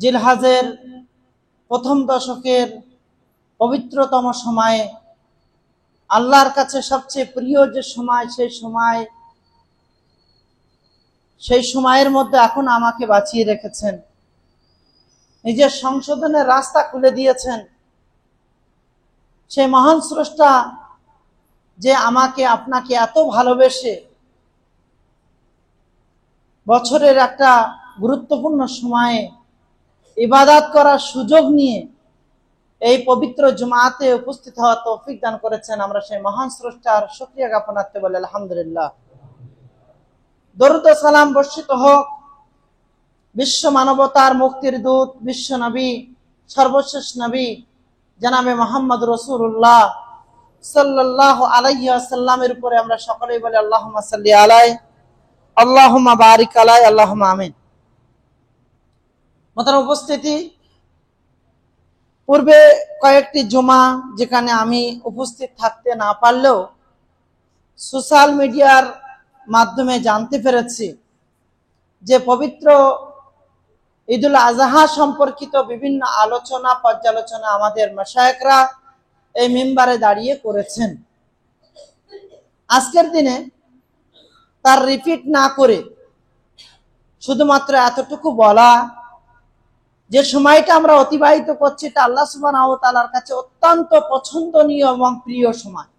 জিলহাজের প্রথম দশকের পবিত্রতম সময়ে, আল্লাহর কাছে সবচেয়ে প্রিয় যে সময়, সেই সময়ের মধ্যে এখন আমাকে বাঁচিয়ে রেখেছেন, নিজের সংশোধনের রাস্তা খুলে দিয়েছেন। সেই মহান স্রষ্টা যে আমাকে আপনাকে এত ভালোবেসে বছরের একটা গুরুত্বপূর্ণ সময়ে ইবাদত করার সুযোগ নিয়ে এই পবিত্র জুমাতে উপস্থিত হওয়া তৌফিক দান করেছেন, আমরা সেই মহান স্রষ্টার শুকরিয়া জ্ঞাপনার্থে বলি আলহামদুলিল্লাহ। দরুদ ও সালাম বর্ষিত হোক বিশ্ব মানবতার মুক্তির দূত, বিশ্ব নবী, সর্বশেষ নবী জনাবে মুহাম্মদ রাসূলুল্লাহ সাল্লাল্লাহু আলাইহি ওয়াসাল্লামের উপরে। আমরা সকলেই বলি আল্লাহুম্মা সাল্লি আলাইহি, আল্লাহুম্মা বারিক আলাইহি, আল্লাহুম্মা আমিন। মোহতারাম উপস্থিতি, পূর্বে কয়েকটি জুমা যেখানে আমি উপস্থিত থাকতে না পারলেও সোশ্যাল মিডিয়ার মাধ্যমে জানতে পেরেছি যে পবিত্র ঈদুল আজহা সম্পর্কিত বিভিন্ন আলোচনা পর্যালোচনা আমাদের মাশায়েখরা এই মিম্বারে দাঁড়িয়ে করেছেন। আজকের দিনে তার রিপিট না করে শুধুমাত্র এতটুকু বলা, যে সময়টা আমরা অতিবাহিত করছি এটা আল্লাহ সুবহানাহু ওয়া তাআলার কাছে অত্যন্ত পছন্দনীয় এবং প্রিয় সময়।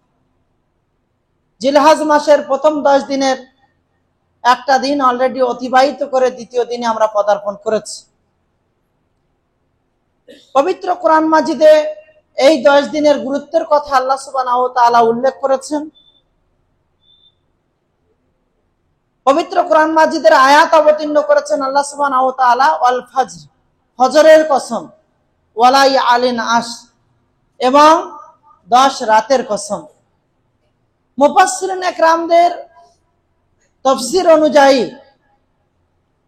জিলহজ মাসের প্রথম 10 দিনের একটা দিন অলরেডি অতিবাহিত করে দ্বিতীয় দিনে আমরা পদার্পণ করেছি। পবিত্র কোরআন মাজিদে এই 10 দিনের গুরুত্বের কথা আল্লাহ সুবহানাহু ওয়া তাআলা উল্লেখ করেছেন। পবিত্র কোরআন মাজিদের আয়াত অবতীর্ণ করেছেন আল্লাহ সুবহানাহু ওয়া তাআলা ওয়াল ফজর, ফজরের কসম, ওয়ালাই আলিন আশ, এবং 10 রাতের কসম। মুফাসসিরিন একরামদের তাফসীর অনুযায়ী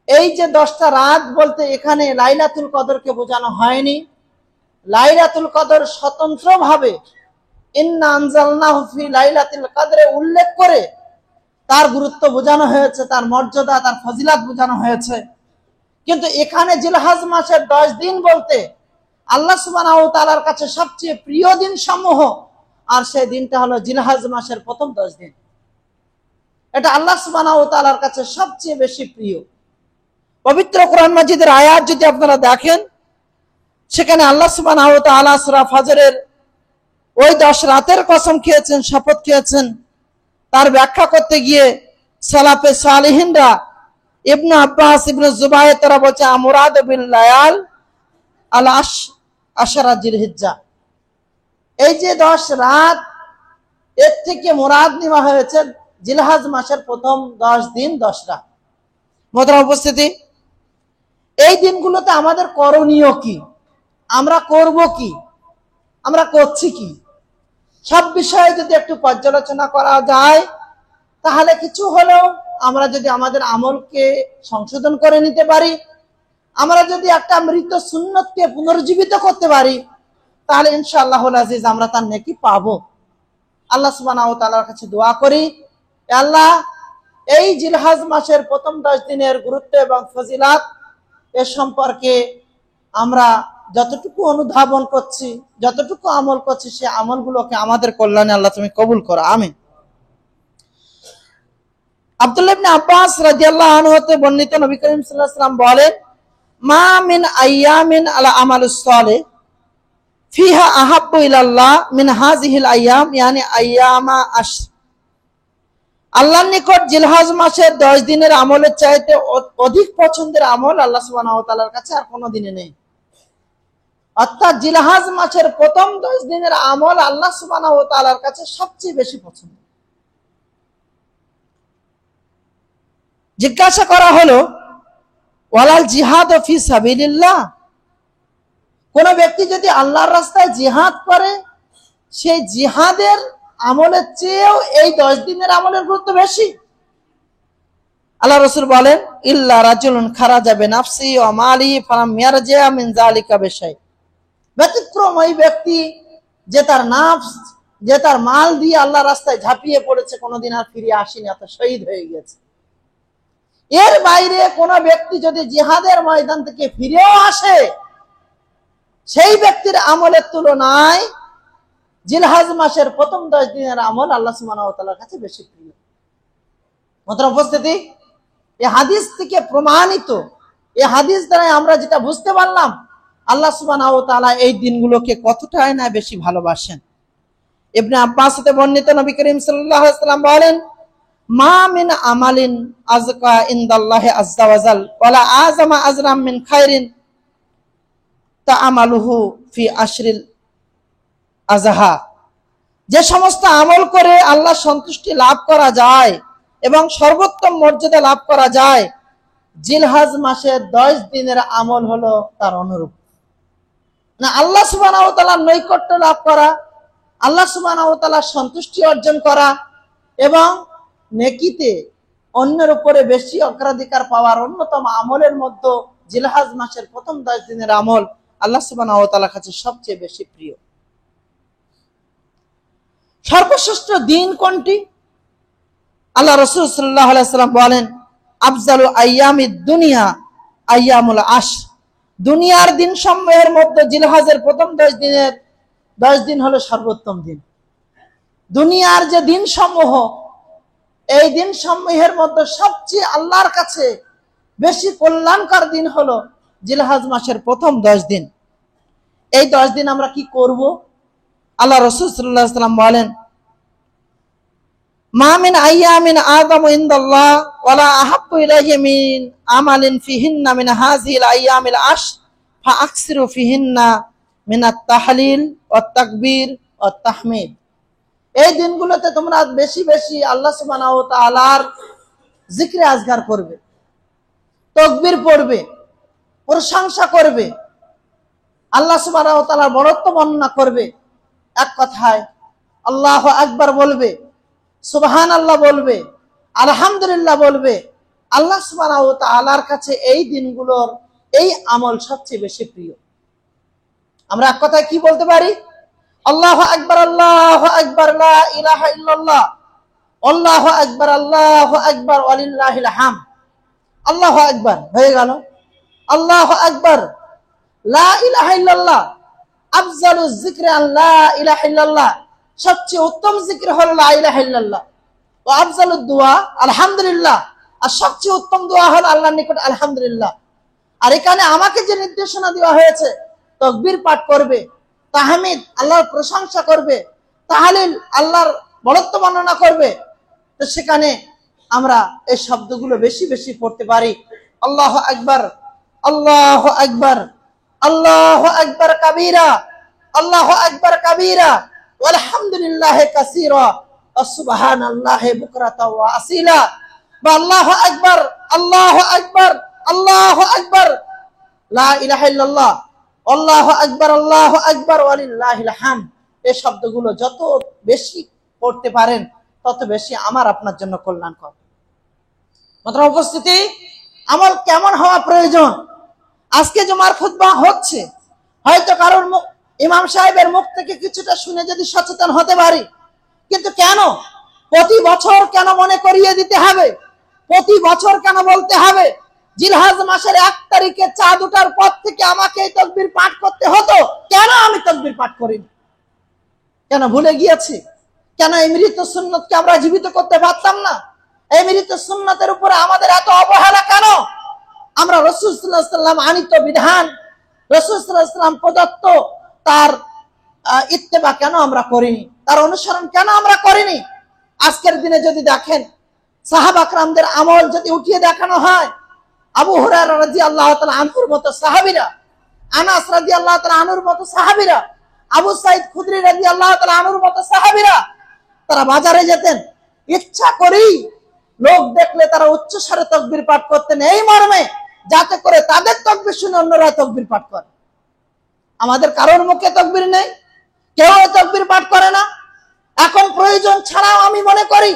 এই যে 10টা রাত বলতে এখানে লাইলাতুল কদরকে বোঝানো হয়নি। লাইলাতুল কদর স্বতন্ত্রভাবে ইন্না আনজালনাহু ফি লাইলাতুল কদরে উল্লেখ করে তার গুরুত্ব বোঝানো হয়েছে, তার মর্যাদা, তার ফজিলত বোঝানো হয়েছে। কিন্তু এখানে জিলহজ মাসের 10 দিন বলতে আল্লাহ সুবহানাহু ওয়া তাআলার কাছে সবচেয়ে প্রিয় দিন সমূহ, আর সেই দিনটা হলো জিলহজ মাসের প্রথম 10 দিন। এটা আল্লাহ সুবহানাহু ওয়া তাআলার কাছে সবচেয়ে বেশি প্রিয়। পবিত্র কোরআন মাজিদের আয়াত যদি আপনারা দেখেন, সেখানে আল্লাহ সুবহানাহু ওয়া তাআলা সূরা ফজরের ওই 10 রাতের কসম খেয়েছেন, শপথ খেয়েছেন। তার ব্যাখ্যা করতে গিয়ে সালাফে সালিহিনরা, ইবনে আব্বাস, ইবনে জুবায়ের তারা বলছে মুরাদ বিল লায়াল আল আশরা জিলহিজ্জা, এই যে 10 রাত, এর থেকে মুরাদ নেওয়া হয়েছে জিলহজ মাসের প্রথম 10 দিন 10 রাত। মোহতারাম উপস্থিতি, এই দিনগুলোতে আমাদের করণীয় কি, আমরা করব কি, আমরা করছি কি, সব বিষয়ে যদি একটু পর্যালোচনা করা যায় তাহলে কিছু হলেও আমরা যদি আমাদের আমলকে সংশোধন করে নিতে পারি, আমরা যদি একটা মৃত সুন্নতকে পুনর্জীবিত করতে পারি, তাহলে ইনশাআল্লাহুল আজিজ আমরা তার নেকি পাবো। আল্লাহ সুবহানাহু ওয়া তাআলার কাছে দোয়া করি, আল্লাহ এই জিলহজ মাসের প্রথম 10 দিনের গুরুত্ব এবং ফজিলত এ সম্পর্কে আমরা যতটুকু অনুধাবন করছি, যতটুকু আমল করছি, সে আমলগুলোকে আমাদের কল্যাণে আল্লাহ তুমি কবুল করো, আমিন। আব্দুল্লাহ ইবনে আব্বাস রাদিয়াল্লাহু আনহু হতে বর্ণিত, নবী করিম সাল্লাল্লাহু আলাইহি ওয়াসাল্লাম বলেন, মা মিন আইয়ামিন আলা আমালুস সালিহ ফিহা আহাব্বু ইলাল্লাহ মিন হাযিহিল আইয়াম, ইয়ানি আইয়ামা আশ। আল্লাহর নিকট জিলহজ মাসের 10 দিনের আমলের চাইতে অধিক পছন্দের আমল আল্লাহ সুবহানাহু ওয়া তাআলার কাছে আর কোনো দিনে নেই। অর্থাৎ জিলহজ মাসের প্রথম 10 দিনের আমল আল্লাহ সুবহানাহু ওয়া তাআলার কাছে সবচেয়ে বেশি পছন্দ। জিজ্ঞাসা করা হলো, ওয়ালাল জিহাদ ফি সাবিলিল্লাহ, কোন ব্যক্তি যদি আল্লাহর রাস্তায় জিহাদ করে, সেই জিহাদের আমলের চেয়েও এই 10 দিনের আমলের গুরুত্ব বেশি। আল্লাহ রাসূল বলেন, ইল্লা রাজুলুন খারাজা বিনাফসি ওয়া মালিহি ফালাম ইয়ারজিআ মিন যালিকা বিশাই, ব্যতিক্রম ওই ব্যক্তি যে তার নফস, যে তার মাল দিয়ে আল্লাহর রাস্তায় ঝাঁপিয়ে পড়েছে, কোনোদিন আর ফিরে আসেনি, অর্থাৎ শহীদ হয়ে গেছে। এর বাইরে কোন ব্যক্তি যদি জিহাদের ময়দান থেকে ফিরেও আসে, সেই ব্যক্তির আমলের তুলনায় জিলহজ মাসের প্রথম 10 দিনের আমল আল্লাহ সুবহানাহু ওয়া তাআলার কাছে বেশি প্রিয়। মোহতারাম উপস্থিতি, এই হাদিস থেকে প্রমাণিত, এই হাদিস দ্বারা আমরা যেটা বুঝতে পারলাম আল্লাহ সুবহানাহু ওয়া তাআলা এই দিনগুলোকে কতটাই না বেশি ভালোবাসেন। ইবনে আব্বাস হতে বর্ণিত, নবী করিম সাল্লাল্লাহু আলাইহি ওয়াসাল্লাম বলেন, মা মিন আমালিন আযকা ইনদাল্লাহি আযজা ওয়া জাল ওয়ালা আযমা আজরাম মিন খায়রিন তা'আমালুহু ফি আশরিল আযহা। যে সমস্ত আমল করে আল্লাহ সন্তুষ্টি লাভ করা যায় এবং সর্বোত্তম মর্যাদা লাভ করা যায়, জিলহজ মাসের 10 দিনের আমল হলো তার অনুরূপ। না, আল্লাহ সুবহানাহু ওয়া তাআলার নৈকট্য লাভ করা, আল্লাহ সুবহানাহু ওয়া তাআলার সন্তুষ্টি অর্জন করা এবং নেকিতে অন্যের উপরে বেশি অগ্রাধিকার পাওয়ার অন্যতম আমলের মধ্যে জিলহজ মাসের প্রথম 10 দিনের আমল আল্লাহ সুবহানাহু ওয়া তাআলার কাছে সবচেয়ে বেশি প্রিয়। সর্বশ্রেষ্ঠ দিন কোনটি? আল্লাহ রাসূল সাল্লাল্লাহু আলাইহি ওয়াসাল্লাম বলেন, আফজালু আইয়ামিদ দুনিয়া আইয়ামুল আশর। দুনিয়ার দিন সমূহের মধ্যে জিলহজের প্রথম 10 দিন হলো সর্বোত্তম দিন। দুনিয়ার যে দিন সমূহ, এই দিন সমূহের মধ্যে সবচেয়ে আল্লাহর কাছে বেশি কল্যাণকর দিন হলো জিলহজ মাসের প্রথম 10 দিন। এই 10 দিন আমরা কি করব? আল্লাহ রাসূল সাল্লাল্লাহু আলাইহি ওয়াসাল্লাম বলেন, মা মিন আইয়ামিন আযামু ইনদাল্লাহ ওয়ালা আহাব্বু ইলাইহি মিন আমালিন ফিহিন্না মিন হাযিহিল আইয়ামিল আশর ফাআকসিরু ফিহিন্না মিনাত তাহলিল ওয়াত তাকবীর ওয়াত তাহমিদ। এই দিনগুলোতে তোমরা বেশি বেশি আল্লাহ সুবহানাহু ওয়া তাআলার জিকরে আজগার করবে, তাকবীর পড়বে, প্রশংসা করবে, আল্লাহ সুবহানাহু ওয়া তাআলার বড়ত্ব বর্ণনা করবে। এক কথায় আল্লাহু আকবার বলবে, সুবহানাল্লাহ বলবে, আলহামদুলিল্লাহ বলবে। আল্লাহ সুবহানাহু ওয়া তাআলার কাছে এই দিনগুলোর এই আমল সবচেয়ে বেশি প্রিয়। আমরা এক কথায় কি বলতে পারি? আল্লাহু আকবার, আল্লাহু আকবার, লা ইলাহা ইল্লাল্লাহ, আল্লাহু আকবার, আল্লাহু আকবার, ওয়ালিল্লাহিল হামদ। আল্লাহু আকবার হয়ে গেল। আল্লাহু আকবার, লা ইলাহা ইল্লাল্লাহ, আফজালুজ যিকরি আন লা ইলাহা ইল্লাল্লাহ। সবচেয়ে উত্তম জিকির হলো লা ইলাহা ইল্লাল্লাহ। ওয়া আফজালুদ দুআ আলহামদুলিল্লাহ। আর সবচেয়ে উত্তম দোয়া হলো আল্লাহর নিকট আলহামদুলিল্লাহ। আর এখানে আমাকে যে নির্দেশনা দেওয়া হয়েছে, তাকবীর পাঠ করবে, তাহমিদ আল্লাহর প্রশংসা করবে, তাহলিল আল্লাহর বড়ত্ব বর্ণনা করবে, তো সেখানে আমরা এই শব্দগুলো বেশি বেশি পড়তে পারি। আল্লাহু আকবার, আল্লাহু আকবার, আল্লাহু আকবার কাবীরা, আল্লাহু আকবার কাবীরা, আলহামদুলিল্লাহি কাসীরা, সুবহানাল্লাহি বুকরাতা ওয়া আসীলা। বা আল্লাহু আকবার, আল্লাহু আকবার, আল্লাহু আকবার, লা ইলাহা ইল্লাল্লাহ, আল্লাহু আকবার, আল্লাহু আকবার, ওয়ালিল্লাহিল হামদ। এই শব্দগুলো যত বেশি পড়তে পারেন তত বেশি আমার আপনার জন্য কল্যাণকর। মাত্র উপস্থিতি, আমল কেমন হওয়া প্রয়োজন? আজকে জুমার খুতবা হচ্ছে, হয়তো কারোর ইমাম সাহেবের মুখ থেকে কিছুটা শুনে যদি সচেতন হতে পারি, কিন্তু কেন প্রতি বছর কেন মনে করিয়ে দিতে হবে? প্রতি বছর কেন বলতে হবে জিলহজ মাসের 1 তারিখে চাঁদ ওঠার পর থেকে আমাকে এই তাকবীর পাঠ করতে হতো? কেন আমি তাকবীর পাঠ করিনি? কেন ভুলে গিয়েছি? কেন এই মৃত সুন্নতকে আমরা জীবিত করতে পারতাম না? এই মৃত সুন্নতের উপরে আমাদের এত অবহেলা কেন? আমরা রাসূল সাল্লাল্লাহু আলাইহি ওয়াসাল্লাম আনিত বিধান, রাসূল সাল্লাল্লাহু আলাইহি ওয়াসাল্লাম প্রদত্ত তার ইত্তেবা কেন আমরা করিনি? তার অনুসরণ কেন আমরা করিনি? আজকের দিনে যদি দেখেন, সাহাবা کرامদের আমল যদি উঠিয়ে দেখানো হয়, আবু হুরায়রা রাদিয়াল্লাহু তাআলা আনহুর মতো সাহাবীরা, আনাস রাদিয়াল্লাহু তাআলা আনহুর মতো সাহাবীরা, আবু সাঈদ খুদরি রাদিয়াল্লাহু তাআলা আনহুর মতো সাহাবীরা, তারা বাজারে যেতেন, ইচ্ছা করেই লোক দেখলে তারা উচ্চ স্বরে তাকবীর পাঠ করতেন, এই মর্মে যাতে করে তাদের তাকবীর শুনে অন্যরা তাকবীর পাঠ করে। আমাদের কারোর মুখে তাকবীর নেই, কেউ তাকবীর পাঠ করে না। এখন প্রয়োজন ছাড়াও আমি মনে করি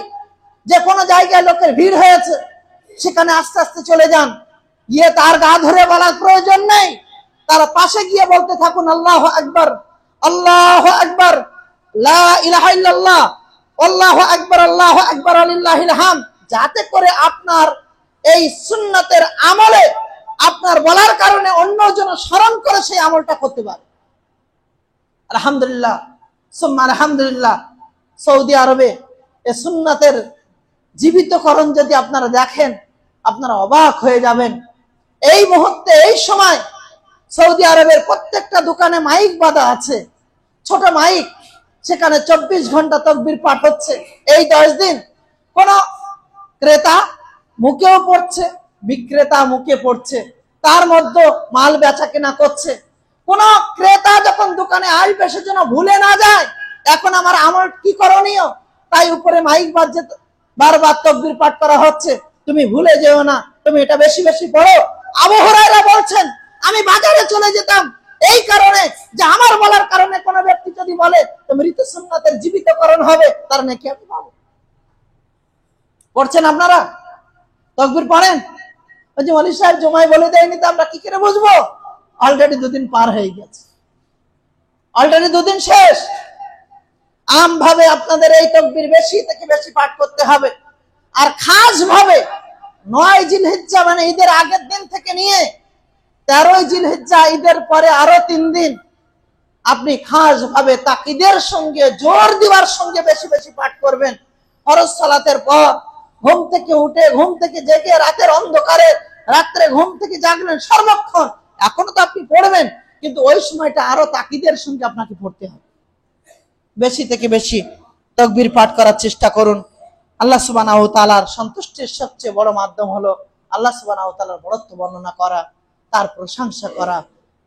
যে কোনো জায়গায় লোকের ভিড় হয়েছে, সেখানে আস্তে আস্তে চলে যান, গিয়ে তার গা ধরে বলার প্রয়োজন নেই। তার পাশে গিয়ে বলতে থাকুন আল্লাহু আকবার, আল্লাহু আকবার, লা ইলাহা ইল্লাল্লাহ, আল্লাহু আকবার, আল্লাহু আকবার, ওয়ালিল্লাহিল হামদ। যাতে করে আপনার এই সুন্নতের আমলে আপনার বলার কারণে অন্যজন স্মরণ করে সেই আমলটা করতে পারে। আলহামদুলিল্লাহ সুম্মা আলহামদুলিল্লাহ, সৌদি আরবে এই সুন্নতের জীবিতকরণ যদি আপনারা দেখেন আপনারা অবাক হয়ে যাবেন। এই মুহূর্তে এই সময় সৌদি আরবের প্রত্যেকটা দোকানে মাইক বাঁধা আছে, ছোট মাইক, সেখানে 24 ঘন্টা তাকবীর পাঠ হচ্ছে। এই 10 দিন কোন ক্রেতা মুখেও পড়ছে, বিক্রেতা মুখে পড়ছে, তার মধ্যে মাল বেচা কেনা করছে। কোন ক্রেতা যখন দোকানে আসবে সে যেন ভুলে না যায় এখন আমার আমল কি করণীয়, তাই উপরে মাইক বাজছে, বারবার তাকবীর পাঠ করা হচ্ছে, তুমি ভুলে যেও না, তুমি এটা বেশি বেশি পড়ো। আবু হুরায়রা বলছেন আমি বাজারে চলে যেতাম এই কারণে যে আমার বলার কারণে কোন ব্যক্তি যদি বলে তো মৃত সুন্নাতের জীবিতকরণ হবে, তার নাকি আমি পাবো। পড়ছেন আপনারা? তাকবীর পড়েন? ওই যে ওয়ালি সাহেব জমায় বলে দেয়নি তো আমরা কি করে বুঝবো? অলরেডি 2 দিন পার হয়ে গেছে, অলরেডি 2 দিন শেষ। আম ভাবে আপনাদের এই তাকবীর বেশি থেকে বেশি পাঠ করতে হবে। আর খাস ভাবে 9 জিলহিজ্জা মানে ঈদের আগের দিন থেকে নিয়ে 13 জিলহিজ্জা ঈদের পরে আরো 3 দিন আপনি খাস ভাবে তাকিদের সঙ্গে জোর দেওয়ার সঙ্গে বেশি বেশি পাঠ করবেন। ফরজ সালাতের পর ঘুম থেকে উঠে, ঘুম থেকে জেগে, রাতের অন্ধকারে, রাত্রে ঘুম থেকে জাগলেন, সর্বক্ষণ এখনো তো আপনি পড়বেন, কিন্তু ওই সময়টা আরো তাকিদের সঙ্গে আপনাকে পড়তে হবে। বেশি থেকে বেশি তাকবীর পাঠ করার চেষ্টা করুন। আল্লাহ সুবহানাহু ওয়া তাআলার সন্তুষ্টির সবচেয়ে বড় মাধ্যম হলো আল্লাহ সুবহানাহু ওয়া তাআলার বড়ত্ব বর্ণনা করা, তার প্রশংসা করা।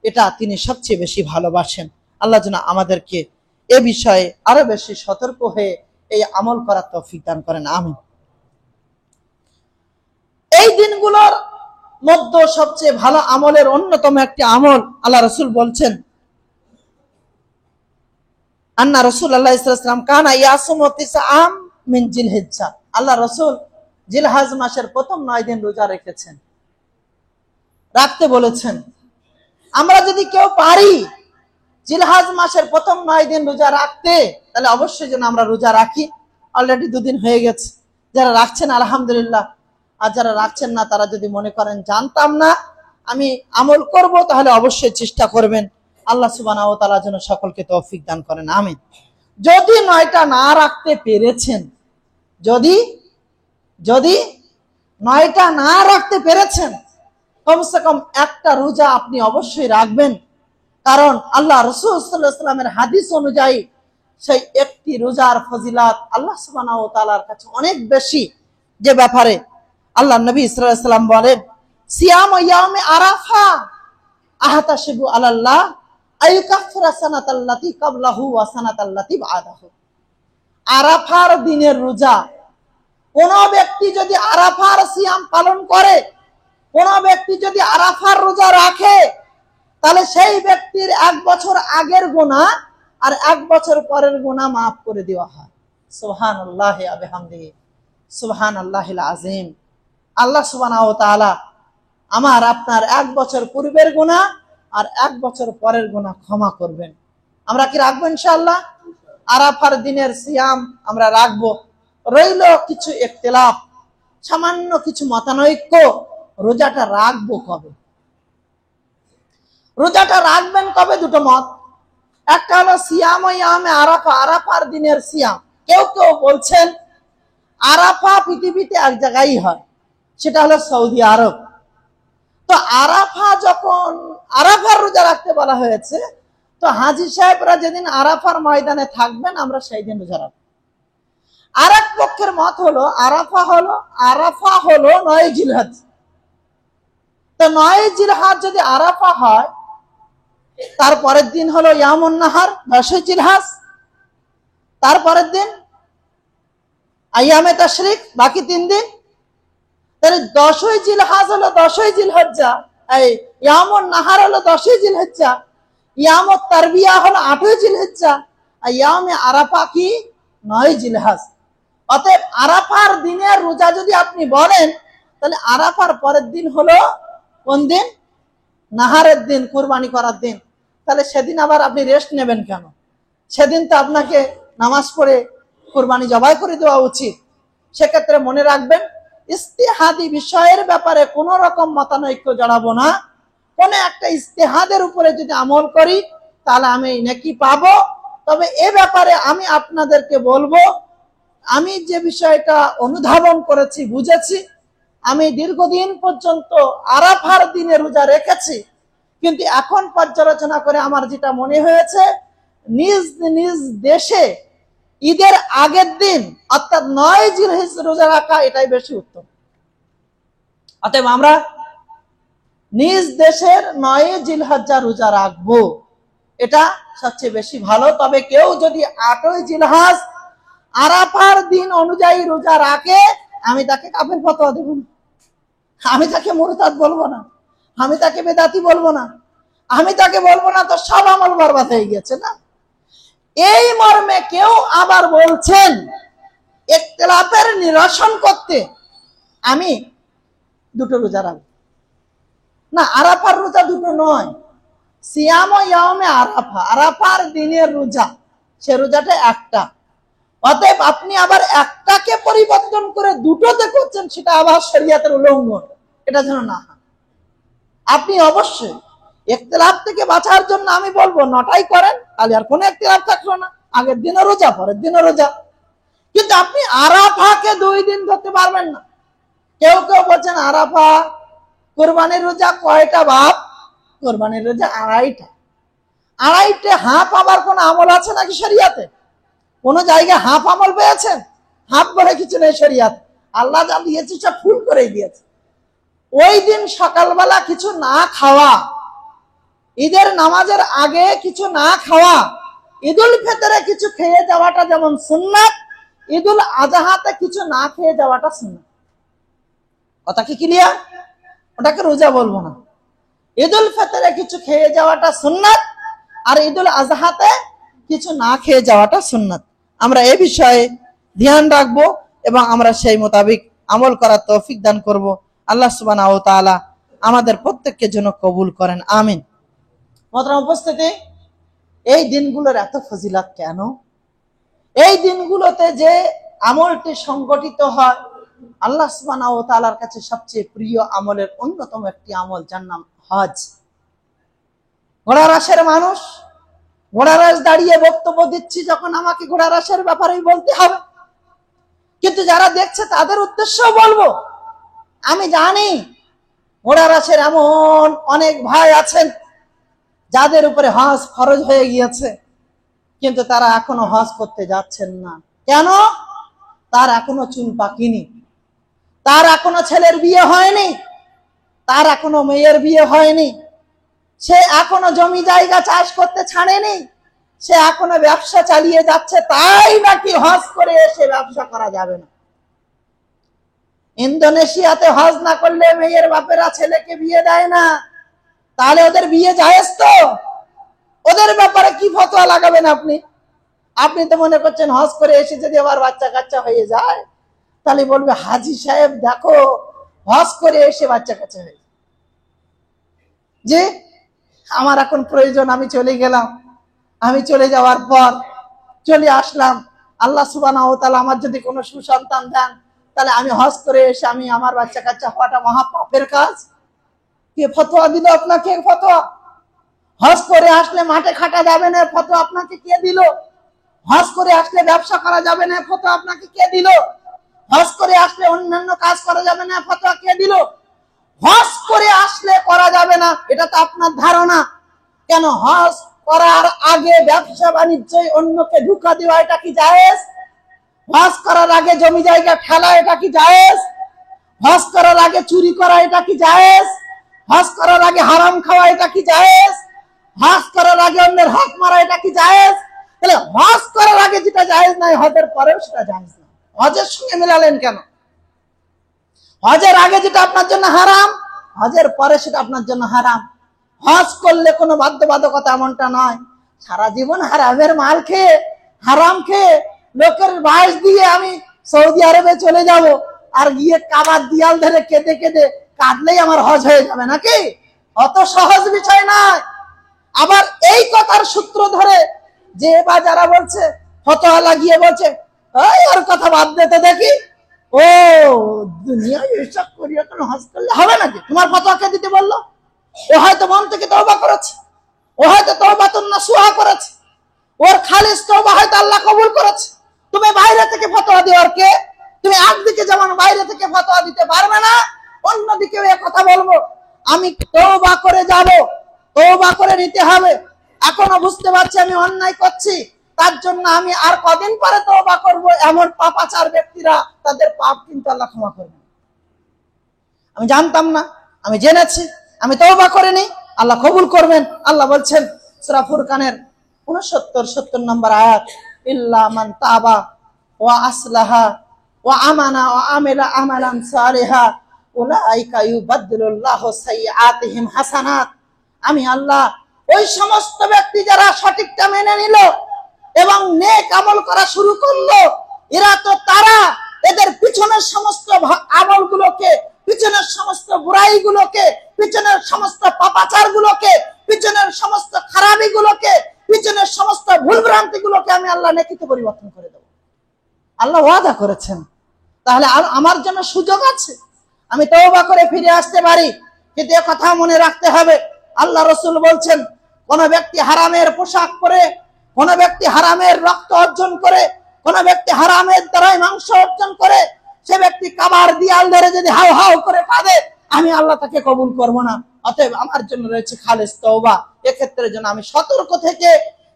এটা তিনি সবচেয়ে বেশি ভালোবাসেন। আল্লাহ যেন আমাদেরকে এ বিষয়ে আরো বেশি সতর্ক হয়ে এই আমল করার তৌফিক দান করেন, আমিন। এই দিনগুলোর মধ্যে সবচেয়ে ভালো আমলের অন্যতম একটি আমল আল্লাহ রাসূল বলছেন, আন্না রাসূলুল্লাহ সাল্লাল্লাহু আলাইহি ওয়াসাল্লাম কানা ইয়াসুমু তিসআম মিন জিলহিজ্জা। আল্লাহ রাসূল জিলহজ মাসের প্রথম 9 দিন রোজা রেখেছেন, রাখতে বলেছেন। আমরা যদি কেউ পারি জিলহজ মাসের প্রথম 9 দিন রোজা রাখতে, তাহলে অবশ্যই যেন আমরা রোজা রাখি। অলরেডি 2 দিন হয়ে গেছে, যারা রাখছেন আলহামদুলিল্লাহ, আর যারা রাখছেন না তারা যদি মনে করেন জানতাম না আমি আমল করব, তাহলে অবশ্যই চেষ্টা করবেন। আল্লাহ সুবহানাহু ওয়া তাআলা যেন সকলকে তৌফিক দান করেন, আমিন। যদি 9টা না রাখতে পেরেছেন, যদি 9টা না রাখতে পেরেছেন, কমসে কম একটা রোজা আপনি অবশ্যই রাখবেন। কারণ আল্লাহ রাসূল সাল্লাল্লাহু আলাইহি ওয়াসাল্লামের হাদিস অনুযায়ী সেই একটি রোজার ফজিলত আল্লাহ সুবহানাহু ওয়া তাআলার কাছে অনেক বেশি। যে ব্যাপারে আল্লাহ নবী সাল্লাল্লাহু আলাইহি ওয়াসাল্লাম বলেন, সিয়াম ইয়াউমে আরাফা আহতাসিবু আলাল্লাহ আইয়ুকাফিরা সানাতাল্লাতী ক্বাবলাহু ওয়া সানাতাল্লাতী বা'দাহু। আরাফার দিনের রোজা, কোন ব্যক্তি যদি আরাফার সিয়াম পালন করে, কোন ব্যক্তি যদি আরাফার রোজা রাখে, তাহলে সেই ব্যক্তির 1 বছর আগের গুনাহ আর 1 বছর পরের গুনাহ মাফ করে দেওয়া হয়। সুবহানাল্লাহি ওয়া বিহামদিহি, সুবহানাল্লাহিল আযীম। আল্লাহ সুবহানাহু ওয়া তাআলা আমার আপনার 1 বছর পূর্বের গুনাহ আর 1 বছর পরের গুনাহ ক্ষমা করবেন। আমরা কি রাখবো ইনশাআল্লাহ? আরাফার দিনের সিয়াম আমরা রাখবো। রইল কিছু ইখতিলাফ, সামান্য কিছু মতানৈক্য, রোজাটা রাখবো কবে, রোজাটা রাখবেন কবে? দুটো মত। একটা হলো সিয়াম ইয়ামে আরাফা, আরাফার দিনের সিয়াম। কেউ কেউ বলছেন আরাফা পৃথিবীতে এক জায়গায় হয়, সেটা হলো সৌদি আরব। তো আরাফা, যখন আরাফার রোজা রাখতে বলা হয়েছে, তো হাজী সাহেবরা যেদিন আরাফার ময়দানে থাকবেন আমরা সেই দিন রোজা রাখবো। আর এক পক্ষের মত হলো আরাফা হলো 9 জিলহজ। তো 9 জিলহজ যদি আরাফা হয়, তারপরের দিন হলো ইয়ামুন নাহার 10 জিলহজ, তারপরের দিন আইয়ামে তাশরিক, বাকি 3 দিন। তাহলে 10 জিলহজ হলো 10 জিলহজ্জা, এই ইয়ামুন নাহার হলো 10 জিলহজ্জা, ইয়ামুত তারবিয়া হলো 8 জিলহজ্জা, আর ইয়ামে আরাফা কি 9 জিলহজ। অতএব আরাফার দিনের রোজা যদি আপনি বলেন, তাহলে আরাফার পরের দিন হলো কোন দিন? নাহারের দিন, কুরবানি করার দিন। তাহলে সেদিন আবার আপনি রেস্ট নেবেন কেন? সেদিন তো আপনাকে নামাজ পড়ে কুরবানি জবাই করে দেওয়া উচিত। সেক্ষেত্রে মনে রাখবেন ইস্তেহাদি বিষয়ের ব্যাপারে কোন রকম মতানৈক্য জড়াবো না। কোন একটা ইস্তেহাদের উপরে যদি আমল করি তাহলে আমি নেকি পাবো। তবে এ ব্যাপারে আমি আপনাদেরকে বলবো, আমি যে বিষয়টা অনুধাবন করেছি, বুঝেছি, আমি দীর্ঘদিন পর্যন্ত আরাফার দিনে রোজা রেখেছি, কিন্তু এখন পর্যালোচনা করে আমার যেটা মনে হয়েছে, নিজ নিজ দেশে ঈদের আগের দিন অর্থাৎ 9 জিলহজ রোজা রাখা এটাই বেশি উত্তম। অতএব আমরা নিজ দেশের 9 জিলহজ্জা রোজা রাখবো, এটা সবচেয়ে বেশি ভালো। তবে কেউ যদি 8 জিলহজ আরাফার দিন অনুযায়ী রোজা রাখে, আমি তাকে কাফের ফতোয়া দেব না, আমি তাকে মুরতাদ বলবো না, আমি তাকে বেদাতি বলবো না, আমি তাকে বলবো না তো সব আমল বরবাদ হয়ে গেছে না। এই মর্মে কেউ আবার বলছেন ইখতিলাফের নিরসন করতে আমি 2 রোজা রাখবো না। আরাফার রোজা 2 নয়, সিয়াম ইয়াউমে আরাফা, আরাফার দিনের রোজা, সে রোজাটা একটা। অতএব আপনি আবার একটাকে পরিবর্তন করে 2টোতে করছেন, সেটা আবার শরীয়তের উল্লঙ্ঘন, এটা যেন না হয়। আপনি অবশ্যই ইখতিলাফ থেকে বাঁচার জন্য আমি বলবো 9টাই করেন, তাহলে আর কোনো ইখতিলাফ থাকলো না, আগের দিনও রোজা পরের দিনও রোজা। কিন্তু আপনি আরাফাকে 2 দিন ধরতে পারবেন না। কেউ কেউ বলছেন আরাফা কোরবানির রোজা কয়টা বাপ? কোরবানির রোজা 2.5টা। 2.5টে হাফ আবার কোন আমল আছে নাকি শরিয়াতে? কোন জায়গায় হাফ আমল পেয়েছেন? হাফ বলে কিছু নেই শরিয়াত। আল্লাহ যা দিয়েছে সব ফুল করে দিয়েছে। ওই দিন সকালবেলা কিছু না খাওয়া, ঈদের নামাজের আগে কিছু না খাওয়া, ঈদুল ফিতরে কিছু খেয়ে যাওয়াটা যেমন সুন্নাত, ঈদুল আজহাতে কিছু না খেয়ে যাওয়াটা সুন্নাত। কথা কি ক্লিয়ার? ওটাকে রোজা বলবো না। ঈদুল ফিতরে কিছু খেয়ে যাওয়াটা সুন্নাত, আর ঈদুল আজহাতে কিছু না খেয়ে যাওয়াটা সুন্নাত। আমরা এই বিষয়ে ধ্যান রাখবো এবং আমরা সেই মোতাবেক আমল করার তৌফিক দান করব। আল্লাহ সুবহানাহু ওয়া তাআলা আমাদের প্রত্যেককে যেন কবুল করেন, আমিন। মোহতারাম উপস্থিতি, এই দিনগুলোর এত ফজিলত কেন? এই দিনগুলোতে যে আমলটি সংগঠিত হয়, আল্লাহ সুবহানাহু ওয়া তাআলার কাছে সবচেয়ে প্রিয় আমলের অন্যতম একটি আমল, যার নাম হজ। ঘোড়ারাসের মানুষ, ঘোড়ারাস দাঁড়িয়ে বক্তব্য দিচ্ছি যখন, আমাকে ঘোড়ারাসের ব্যাপারেই বলতে হবে, কিন্তু যারা দেখছে তাদের উদ্দেশ্যও বলবো। আমি জানি ঘোড়ারাসের এমন অনেক ভাই আছেন যাদের উপরে হজ ফরজ হয়ে গিয়েছে, কিন্তু তারা এখনো হজ করতে যাচ্ছেন না। কেন? তার এখনো চুল পাকেনি, তার এখনো ছেলের বিয়ে হয়নি, তার এখনো মেয়ের বিয়ে হয়নি, সে এখনো জমি জায়গা চাষ করতে ছাড়েনি, সে এখনো ব্যবসা চালিয়ে যাচ্ছে। তাই নাকি হজ করে এসে ব্যবসা করা যাবে না? ইন্দোনেশিয়াতে হজ না করলে মেয়ের বাপেরা ছেলেকে বিয়ে দেয় না, তাহলে ওদের বিয়ে জায়েজ তো? ওদের ব্যাপারে কি ফতোয়া লাগাবেন আপনি? আপনি তো মনে করছেন হজ করে এসে যদি আবার বাচ্চা কাচ্চা হয়ে যায়, তাহলে বলবে হাজি সাহেব দেখো হজ করে এসে বাচ্চা কাচ্চা হয়ে, যে আমার এখন প্রয়োজন, আমি চলে গেলাম, আমি চলে যাওয়ার পর চলে আসলাম, আল্লাহ সুবহানাহু ওয়া তাআলা আমার যদি কোনো সুসন্তান দেন, তাহলে আমি হজ করে এসে আমি আমার বাচ্চা কাচ্চা হওয়াটা মহা পাপের কাজ। কে ফতোয়া দিল আপনাকে? ফতোয়া হজ করে আসলে মাঠে খাটা যাবে না, ফতোয়া আপনাকে কে দিল? হজ করে আসলে ব্যবসা করা যাবে না, ফতোয়া আপনাকে কে দিল? হজ করে আসলে অন্যান্য কাজ করা যাবে না, ফতোয়া কে দিল? হজ করে আসলে করা যাবে না, এটা তো আপনার ধারণা। কেন হজ করার আগে ব্যবসা বাণিজ্য অন্যকে ধোঁকা দেওয়া এটা কি জায়েজ? হজ করার আগে জমি জায়গা ফেলা এটা কি জায়েজ? হজ করার আগে চুরি করা এটা কি জায়েজ? হজ করার আগে হারাম খাওয়া এটা কি জায়েজ? হজ করার আগে অন্যের হক মারা এটা কি জায়েজ? তাহলে হজ করার আগে যেটা জায়েজ নাই, হজের পরেও সেটা জায়েজ না। হজের সঙ্গে মিলালেন কেন? হজের আগে যেটা আপনার জন্য হারাম, হজের পরে সেটা আপনার জন্য হারাম। হজ করলে কোনো বাধ্যবাধকতা এমনটা নয়। সারা জীবন হারামের মাল খেয়ে, হারাম খেয়ে, লোকের বাস দিয়ে আমি সৌদি আরবে চলে যাব, আর গিয়ে কাবার দিয়াল ধরে কেঁদে কেঁদে কাঁদলেই আমার হজ হয়ে যাবে নাকি? অত সহজ বিষয় নয়। আবার এই কথার সূত্র ধরে যে বা যারা বলছে, ফতোয়া লাগিয়ে বলছে ওই ওর কথা বাদ দিতে দেখি, ও দুনিয়ায় এসব করি, এখন হজ করলে হবে নাকি? তোমার ফতোয়াকে দিতে বললো? ও হয়তো মন থেকে তওবা করেছে, ও হয়তো তওবাতুন নাসুহা করেছে, ওর খালিস তওবা হয়তো আল্লাহ কবুল করেছে। তুমি বাইরে থেকে ফতোয়া দেওয়ার কে? তুমি একদিকে যেমন বাইরে থেকে ফতোয়া দিতে পারবে না, অন্যদিকে এ কথা বলবো আমি তওবা করে যাব, তওবা করে নিতে হবে। এখনো বুঝতে পারছি আমি অন্যায় করছি, তার জন্য আমি আর কদিন পরে তওবা করব, এমন পাপাচার ব্যক্তিরা তাদের পাপ কিন্তু আল্লাহ ক্ষমা করবে। আমি জানতাম না, আমি জেনেছি, আমি তওবা করে নিই, আল্লাহ কবুল করবেন। আল্লাহ বলছেন সূরা ফুরকানের 69-70 নম্বর আয়াত, ইল্লা মান তাবা ওয়া আসলাহা ওয়া আমানা ওয়া আমিলা আমালান সালিহা উলাইকা ইউবাদদিলুল্লাহু সাইয়্যাতিহিম হাসানাত। আমি আল্লাহ ওই সমস্ত ব্যক্তি যারা সঠিকটা মেনে নিল এবং নেক আমল করা শুরু করলো, এরা তো তারা এদের পিছনের সমস্ত আমলগুলোকে, পিছনের সমস্ত বুরাইগুলোকে, পিছনের সমস্ত পাপাচারগুলোকে, পিছনের সমস্ত খারাপিগুলোকে, পিছনের সমস্ত ভুলভ্রান্তিগুলোকে আমি আল্লাহ নেকিতে পরিবর্তন করে দেব। আল্লাহ ওয়াদা করেছেন। তাহলে আমার জন্য সুযোগ আছে, আমি তওবা করে ফিরে আসতে পারি। কিন্তু এ কথা মনে রাখতে হবে, আল্লাহ রাসূল বলছেন, কোন ব্যক্তি হারামের পোশাক পরে, কোন ব্যক্তি হারামের রক্ত অর্জন করে, কোন ব্যক্তি হারামের দ্বারাই মাংস অর্জন করে, সে ব্যক্তি কাবার দেয়াল ধরে যদি হাউ হাউ করে কাঁদে, আমি আল্লাহ তাকে কবুল করব না। অতএব আমার জন্য রয়েছে খালেস তওবা। এক্ষেত্রে যেন আমি সতর্ক থেকে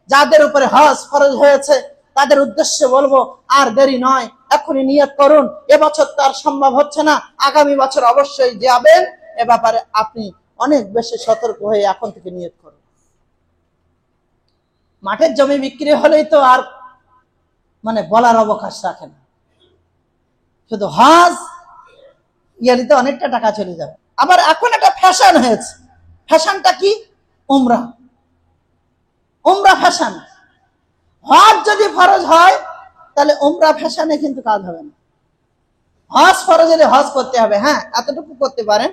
যাদের উপরে হজ ফরজ হয়েছে তাদের উদ্দেশ্যে বলবো, আর দেরি নয়, এখনই নিয়ত করুন। এবছর তার সম্ভব হচ্ছে না, আগামী বছর অবশ্যই যাবেন। এ ব্যাপারে আপনি অনেক বেশি সতর্ক হয়ে এখন থেকে নিয়ত করুন। মাঠের জমি বিক্রি হলেই তো আর বলার অবকাশ রাখে না, শুধু হজ ইয়ালিতে অনেকটা টাকা চলে যাবে। আবার এখন একটা ফ্যাশন হয়েছে, ফ্যাশনটা কি? উমরা, উমরা ফ্যাশন। হজ যদি ফরজ হয় তাহলে উমরা ফ্যাশনে কিন্তু কাজ হবে না। হজ ফরজ হলে হজ করতে হবে। হ্যাঁ, এতটুকু করতে পারেন,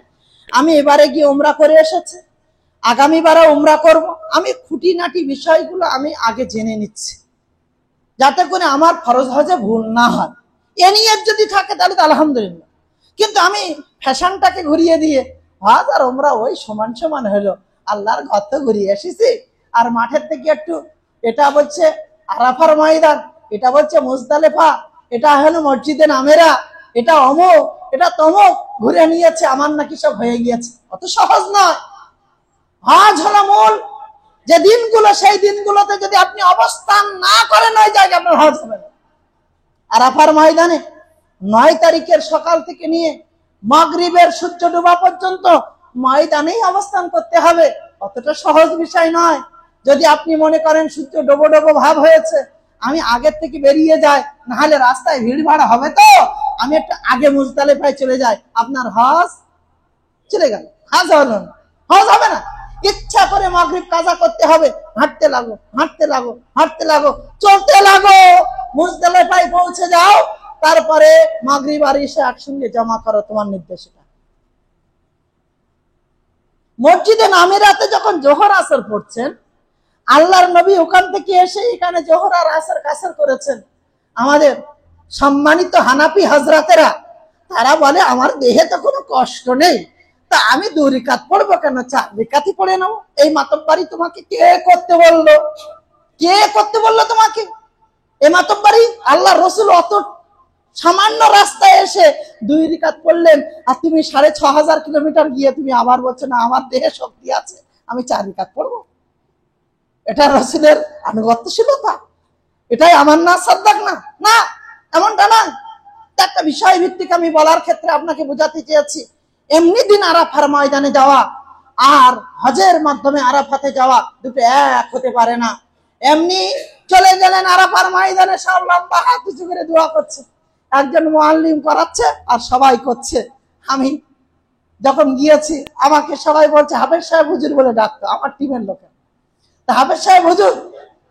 আমি এবারে গিয়ে উমরা করে এসেছি, আগামীবারও উমরা করব। আমি খুঁটিনাটি বিষয়গুলো আমি আগে জেনে নিচ্ছি, যাতে করে আমার ফরজ হজে ভুল না হয়। এ নিয়ত যদি থাকে তাহলে তো আলহামদুলিল্লাহ। কিন্তু আমি ফ্যাশনটাকে ঘুরিয়ে দিয়ে হজ আর উমরা ওই সমান সমান হলো, আল্লাহর ঘর তো ঘুরিয়ে এসেছি, আর মাঠের থেকে একটু, এটা বলছে আরাফার ময়দান, এটা বলছে মুজদালেফা, এটা হলো মসজিদে নামেরা, এটা অমুক, এটা তমুক, ঘুরে নিয়েছে, আমার নাকি সব হয়ে গিয়েছে। অত সহজ নয়। হজ হলো মূল যে দিনগুলো, সেই দিনগুলোতে যদি আপনি অবস্থান না করেন ওই জায়গায় আপনার হজ হবে না। আরাফার ময়দানে 9 তারিখের সকাল থেকে নিয়ে মাগরিবের সূর্য ডোবা পর্যন্ত ময়দানেই অবস্থান করতে হবে। অতটা সহজ বিষয় নয়। যদি আপনি মনে করেন সূর্য ডোবো ডোবো ভাব হয়েছে, আমি আগের থেকে বেরিয়ে যাই, নাহলে রাস্তায় ভিড় ভাড় হবে, তো আমি একটু আগে মুজদালিফায় চলে যাই, আপনার হজ চলে গেল, হজ হলো না, হজ হবে না। ইচ্ছা করে মাগরিব কাজা করতে হবে, হাঁটতে লাগো, হাঁটতে লাগো, হাঁটতে লাগো, চলতে লাগো, মুজদালিফায় পৌঁছে যাও, তারপরে মাগরিব আর ইশা একসঙ্গে জমা করো, তোমার নির্দেশ। মসজিদে নামেরাতে যখন জোহর আসর পড়ছেন, আল্লাহর নবী ওখান থেকে এসে এখানে জোহর আর আসর কাসর করেছেন। আমাদের সম্মানিত হানাফি হজরতেরা তারা বলে, আমার দেহে তো কোনো কষ্ট নেই, তা আমি 2 রিকাত পড়বো কেন, 4 রিকাতই পড়ে নাও। এই মাতব্বারি তোমাকে কে করতে বললো? কে করতে বললো তোমাকে এই মাতব্বারি? আল্লাহ রসুল অত সামান্য রাস্তায় এসে 2 রিকাত পড়লেন, আর তুমি 6500 কিলোমিটার গিয়ে তুমি আবার বলছো না আমার দেহে শক্তি আছে, আমি 4 রিকাত পড়বো। এটা রসুলের আনুগত্যশীলতা? এটাই আমার না সাদ্দাক না? না, এমনটা না। একটা বিষয় ভিত্তিক আমি বলার ক্ষেত্রে আপনাকে বোঝাতে চেয়েছি, এমনি দিন আরাফার ময়দানে যাওয়া আর হজের মাধ্যমে আরাফাতে যাওয়া দুটো এক হতে পারে না। এমনি চলে গেলেন আরাফার ময়দানে, সব লম্বা হাত উঁচু করে দোয়া করছে, একজন মুআল্লিম করাচ্ছে আর সবাই করছে। আমি যখন গিয়েছি আমাকে সবাই বলছে হাফেজ সাহেব হুজুর বলে ডাকতো, আমার টিমের লোকে। তা হাফেজ সাহেব হুজুর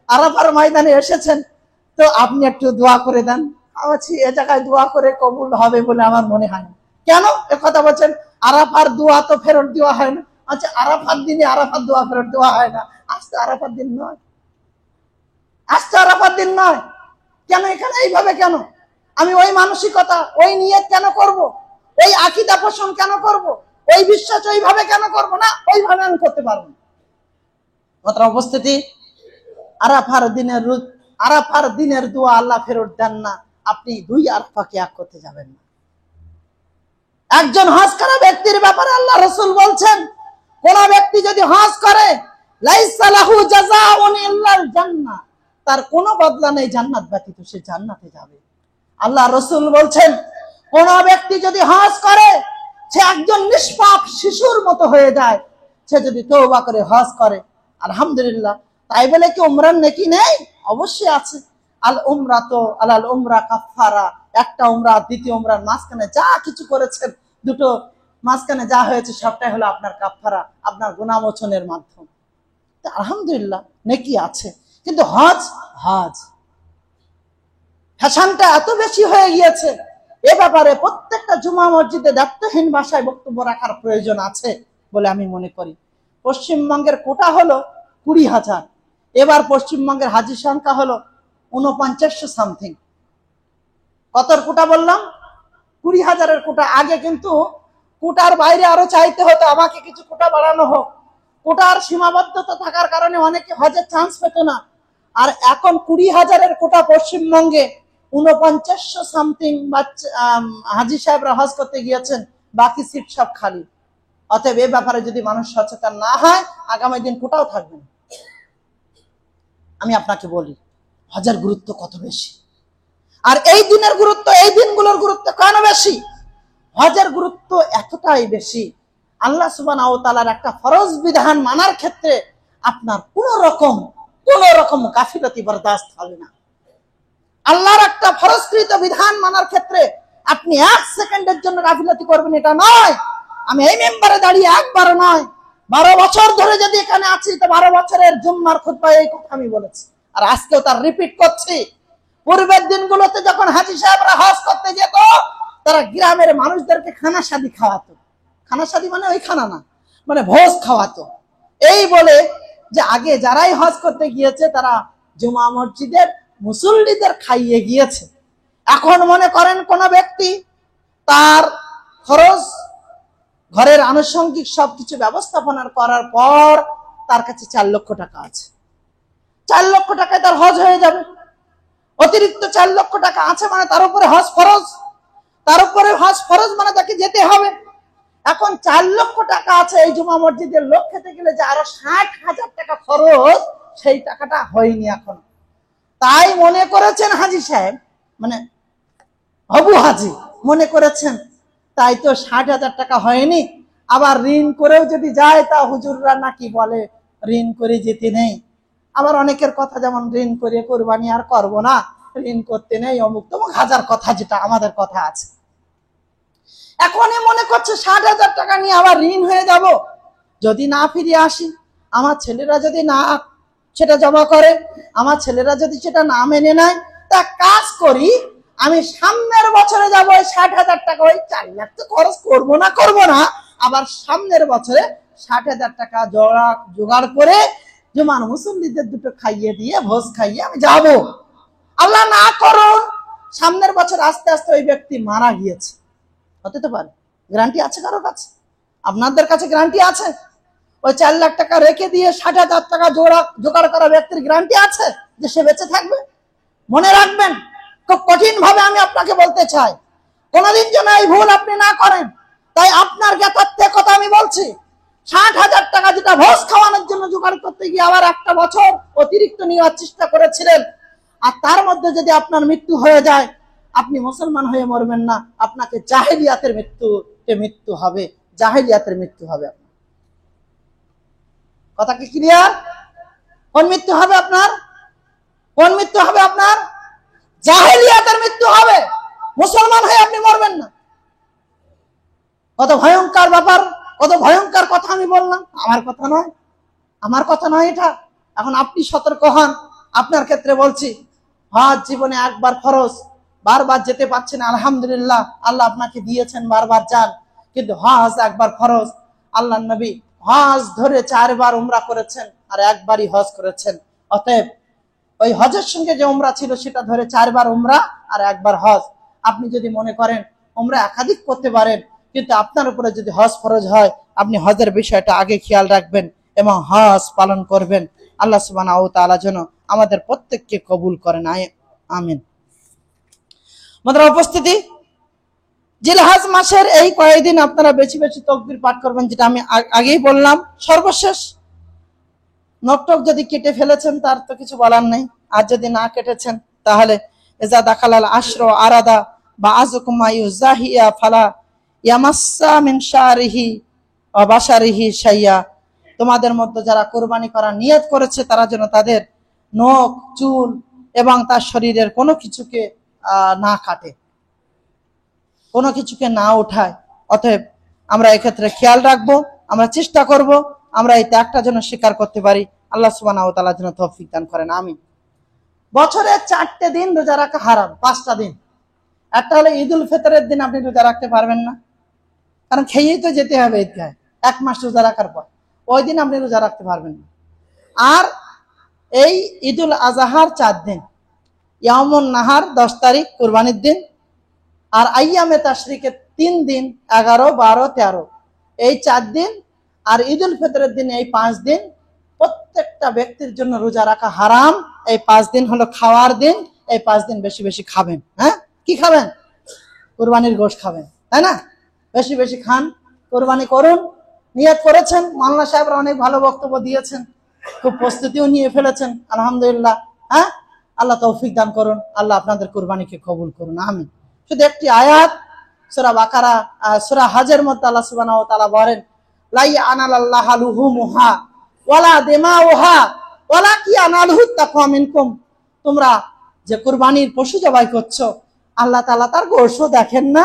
আরাফার ময়দানে এসেছেন, তো আপনি একটু দোয়া করে দেন। আছি এ জায়গায় দোয়া করে কবুল হবে বলে আমার মনে হয় না। কেন এ কথা বলছেন? আরাফার দোয়া তো ফেরত দেওয়া হয় না। আচ্ছা, আরাফার দিনে আরাফার দোয়া ফেরত দেওয়া হয় না? আজ তো আরাফার দিন নয়, আজ তো আরাফার দিন নয়, কেন এখানে এইভাবে কেন? আমি ওই মানসিকতা, ওই নিয়ত কেন করব, ওই আকীদা পোষণ কেন করব, ওই বিশ্বাস ওইভাবে কেন করব না, ওইভাবে আমি করতে পারবো না। মাত্র উপস্থিতি, আরাফার দিনের দোয়া আল্লাহ ফেরত দেন না। আপনি 2 আরাফাকে এক করতে যাবেন না। একজন হজ করা ব্যক্তির ব্যাপারে আল্লাহ রাসূল বলছেন, কোন ব্যক্তি যদি হজ করে লাইসা লাহু জাযাউন ইল্লাল জান্নাহ, তার কোনো বদলা নেই জান্নাত ব্যতীত, সে জান্নাতে যাবে। আল্লাহ রাসূল বলছেন, কোন ব্যক্তি যদি হজ করে সে একজন নিষ্পাপ শিশুর মতো হয়ে যায়। সে যদি তওবা করে হজ করে, আলহামদুলিল্লাহ। তাই বলে কি উমরার নেকি নেই? অবশ্যই আছে। আল উমরা কাফারা, একটা উমরা দ্বিতীয় উমরার মাঝখানে যা কিছু করেছেন, দুটো মাঝখানে যা হয়েছে সবটাই হলো আপনার কাফারা, আপনার গুনাহ মোচনের মাধ্যম। আলহামদুলিল্লাহ নেকি আছে। কিন্তু হজ ফ্যাশনটা এত বেশি হয়ে গিয়েছে, এ ব্যাপারে প্রত্যেকটা জুমা মসজিদে দায়িত্বহীন ভাষায় বক্তব্য রাখার প্রয়োজন আছে বলে আমি মনে করি। পশ্চিমবঙ্গের কোটা হলো 20,000, এবার পশ্চিমবঙ্গের হাজির সংখ্যা হলো 4900 সামথিং। কতর কোটা বললাম? 20,000-এর কোটা। আগে কিন্তু কোটার বাইরে আরো চাইতে হতো, আমাকে কিছু কোটা বাড়ানো হোক। কোটার সীমাবদ্ধতা থাকার কারণে অনেকে হজের চান্স পেত না। আর এখন 20,000-এর কোটা পশ্চিমবঙ্গে, 4900 সামথিং হাজি সাহেবরা হজ করতে গিয়েছেন, বাকি সিট সব খালি। অতএব এ ব্যাপারে যদি মানুষ সচেতন না হয়, আগামী দিন কোটাও থাকবে না। আমি আপনাকে বলি হজের গুরুত্ব কত বেশি, আর এই দিনের গুরুত্ব, এই দিনগুলোর গুরুত্ব কেন বেশি? হজের গুরুত্ব এতটাই বেশি, আল্লাহ সুবহানাহু ওয়া তাআলার একটা ফরজ বিধান মানার ক্ষেত্রে আপনার কোন রকম গাফিলতি বরদাস্ত হবে না। আল্লাহর একটা ফরজকৃত বিধান মানার ক্ষেত্রে আপনি 1 সেকেন্ডের জন্য গাফিলতি করবেন এটা নয়। আমি এই মেম্বারে দাঁড়িয়ে একবারও নয়, 12 বছর ধরে যদি এখানে আছি, তো 12 বছরের জুম্মার খুতবায় এই কথা আমি বলেছি, আর আজকেও তার রিপিট করছি। পূর্বের দিনগুলোতে যখন হাজী সাহেবরা হজ করতে যেত, তারা গ্রামের মানুষদেরকে খানা শাদি খাওয়াতো। খানা শাদি মানে ওই খানা না, মানে ভোজ খাওয়াতো। এই বলে যে আগে যারাই হজ করতে গিয়েছে তারা জুমা মসজিদের মুসল্লিদের খাইয়ে গিয়েছে। এখন মনে করেন কোন ব্যক্তি তার খরচ, ঘরের আনুষঙ্গিক সবকিছু ব্যবস্থাপনা করার পর তার কাছে 4 লক্ষ টাকা আছে। 4 লক্ষ টাকায় তার হজ হয়ে যাবে। অতিরিক্ত 4 লক্ষ টাকা আছে মানে তার উপরে হজ ফরজ, মানে তাকে যেতে হবে। এখন 4 লক্ষ টাকা আছে, এই জুমা মসজিদের লোক খেতে গেলে যে আরো 60,000 টাকা খরচ, সেই টাকাটা হয়নি এখন। তাই মনে করেছেন হাজী সাহেব, মানে হবু হাজী মনে করেছেন তাই তো 60,000 টাকা হয়নি, আবার ঋণ করেও যদি যায়, তা হুজুররা নাকি বলে ঋণ করে যেতে নেই। আবার অনেকের কথা, যেমন ঋণ করে কোরবানি আর করবো না, ঋণ করতে নেই, অমুক তমুক হাজার কথা, যেটা আমাদের কথা আছে। এখনই মনে করছে 60,000 টাকা নিয়ে আবার ঋণ হয়ে যাব, যদি না ফিরে আসি, আমার ছেলেরা যদি না সেটা জমা করে, আমার ছেলেরা যদি সেটা না মেনে নেয়, তা কাজ করি, আমি সামনের বছরে যাব, ওই 60,000 টাকা, ওই 4 লাখ তো খরচ করবো না, আবার সামনের বছরে 60,000 টাকা জোগাড় করে জুমার মুসল্লিদের দুটো খাইয়ে দিয়ে, ভোজ খাইয়ে আমি যাব। আল্লাহ না করুন সামনের বছর আস্তে আস্তে ওই ব্যক্তি মারা গিয়েছে, হতে তো পারে। গ্যারান্টি আছে কারোর কাছে? আপনাদের কাছে গ্যারান্টি আছে? ওই 4 লাখ টাকা রেখে দিয়ে 60,000 টাকা জোগাড় করা ব্যক্তির গ্যারান্টি আছে যে সে বেঁচে থাকবে? মনে রাখবেন, খুব কঠিন ভাবে আমি আপনাকে বলতে চাই, কোনদিন যেন এই ভুল আপনি না করেন। তাই আপনার জ্ঞাতার্থে কথা আমি বলছি, 60,000 টাকা যেটা ভোজ খাওয়ানোর জন্য জোগাড় করতে গিয়ে আবার একটা বছর অতিরিক্ত নেওয়ার চেষ্টা করেছিলেন, আর তার মধ্যে যদি আপনার মৃত্যু হয়ে যায়, আপনি মুসলমান হয়ে মরবেন না, আপনাকে জাহেলিয়াতের মৃত্যু হবে, জাহেলিয়াতের মৃত্যু হবে। কথা কি ক্লিয়ার? কোন মৃত্যু হবে আপনার? কোন মৃত্যু হবে আপনার? জাহেলিয়াতের মৃত্যু হবে, মুসলমান হয়ে আপনি মরবেন না। কত ভয়ঙ্কর ব্যাপার, কত ভয়ঙ্কর কথা আমি বললাম। আমার কথা নয় এটা। এখন আপনি সতর্ক হন। আপনার ক্ষেত্রে বলছি, হজ জীবনে একবার ফরজ, বারবার যেতে পারছেন, আলহামদুলিল্লাহ, আল্লাহ আপনাকে দিয়েছেন, বারবার যান। কিন্তু হজ একবার ফরজ। আল্লাহ নবী হজ ধরে 4 বার উমরা করেছেন, আর একবারই হজ করেছেন। অতএব ওই হজের সঙ্গে যে উমরা ছিল সেটা ধরে 4 বার উমরা আর 1 বার হজ। আপনি যদি মনে করেন উমরা একাধিক করতে পারেন, কিন্তু আপনার উপরে যদি হজ ফরজ হয়, আপনি হজের বিষয়টা আগে খেয়াল রাখবেন এবং হজ পালন করবেন। আল্লাহ সুবহানাহু ওয়া তাআলা যেন আমাদের প্রত্যেককে কবুল করেন, আমিন। আমাদের উপস্থিতি, জিলহজ মাসের এই কয়েকদিন আপনারা বেশি বেশি তাকবীর পাঠ করবেন, যেটা আমি আগেই বললাম। সর্বশেষ নকটক যদি কেটে ফেলেছেন তার তো কিছু বলার নেই, আর যদি না কেটেছেন তাহলে ইজা দাখালাল আশর আরাদা বা আযকুম মায়ুজাহিয়া ফালা ইয়ামাসসা মিন শারিহি ওয়া বাশারিহি শাইয়া। তোমাদের মধ্যে যারা কুরবানি করার নিয়ত করেছে তারা যেন তাদের নখ, চুল এবং তার শরীরের কোনো কিছুকে না কাটে, কোনো কিছুকে না উঠায়। অতএব আমরা এক্ষেত্রে খেয়াল রাখবো, আমরা চেষ্টা করব আমরা এই ত্যাগটা যেন স্বীকার করতে পারি। আল্লাহ সুবহানাহু ওয়া তাআলা যেন তৌফিক দান করেন, আমিন। বছরে 4টে দিন রোজা রাখা হারাম, 5টা দিন। একটা হলো ঈদুল ফিতরের দিন আপনি রোজা রাখতে পারবেন না, কারণ খেয়েই তো যেতে হবে ঈদগাহে 1 মাস রোজা রাখার পর, ওই দিন আপনি রোজা রাখতে পারবেন না। আর এই ঈদুল আজহার 4 দিন, ইয়াউমুন নাহার 10 তারিখ কুরবানির দিন, আর আইয়ামে তাশরিকের 3 দিন 11, 12, 13, এই 4 দিন, আর ঈদুল ফিতরের দিন এই 5 দিন প্রত্যেকটা ব্যক্তির জন্য রোজা রাখা হারাম। এই 5 দিন হলো খাওয়ার দিন, এই 5 দিন বেশি বেশি খাবেন। হ্যাঁ, কি খাবেন? কুরবানির গোশত খাবেন, তাই না? বেশি বেশি খান, কুরবানি করুন। নিয়ত করেছেন, মাওলানা সাহেবরা অনেক ভালো বক্তব্য দিয়েছেন, খুব প্রস্তুতিও নিয়ে ফেলেছেন, আলহামদুলিল্লাহ। হ্যাঁ, আল্লাহ তৌফিক দান করুন, আল্লাহ আপনাদের কুরবানিকে কবুল করুন, আমিন। শুধু একটি আয়াত সূরা বাকারা, সূরা হজের মধ্যে আল্লাহ সুবহানাহু ওয়া তাআলা বলেন, লা ইয়ানালাল্লাহু লুহুমুহা ওয়ালা দিমাউহা ওয়ালাকি ইয়ানালুহু তাকওয়া মিনকুম। তোমরা যে কুরবানির পশু জবাই করছো, আল্লাহ তাআলা তার গোশতও দেখেন না,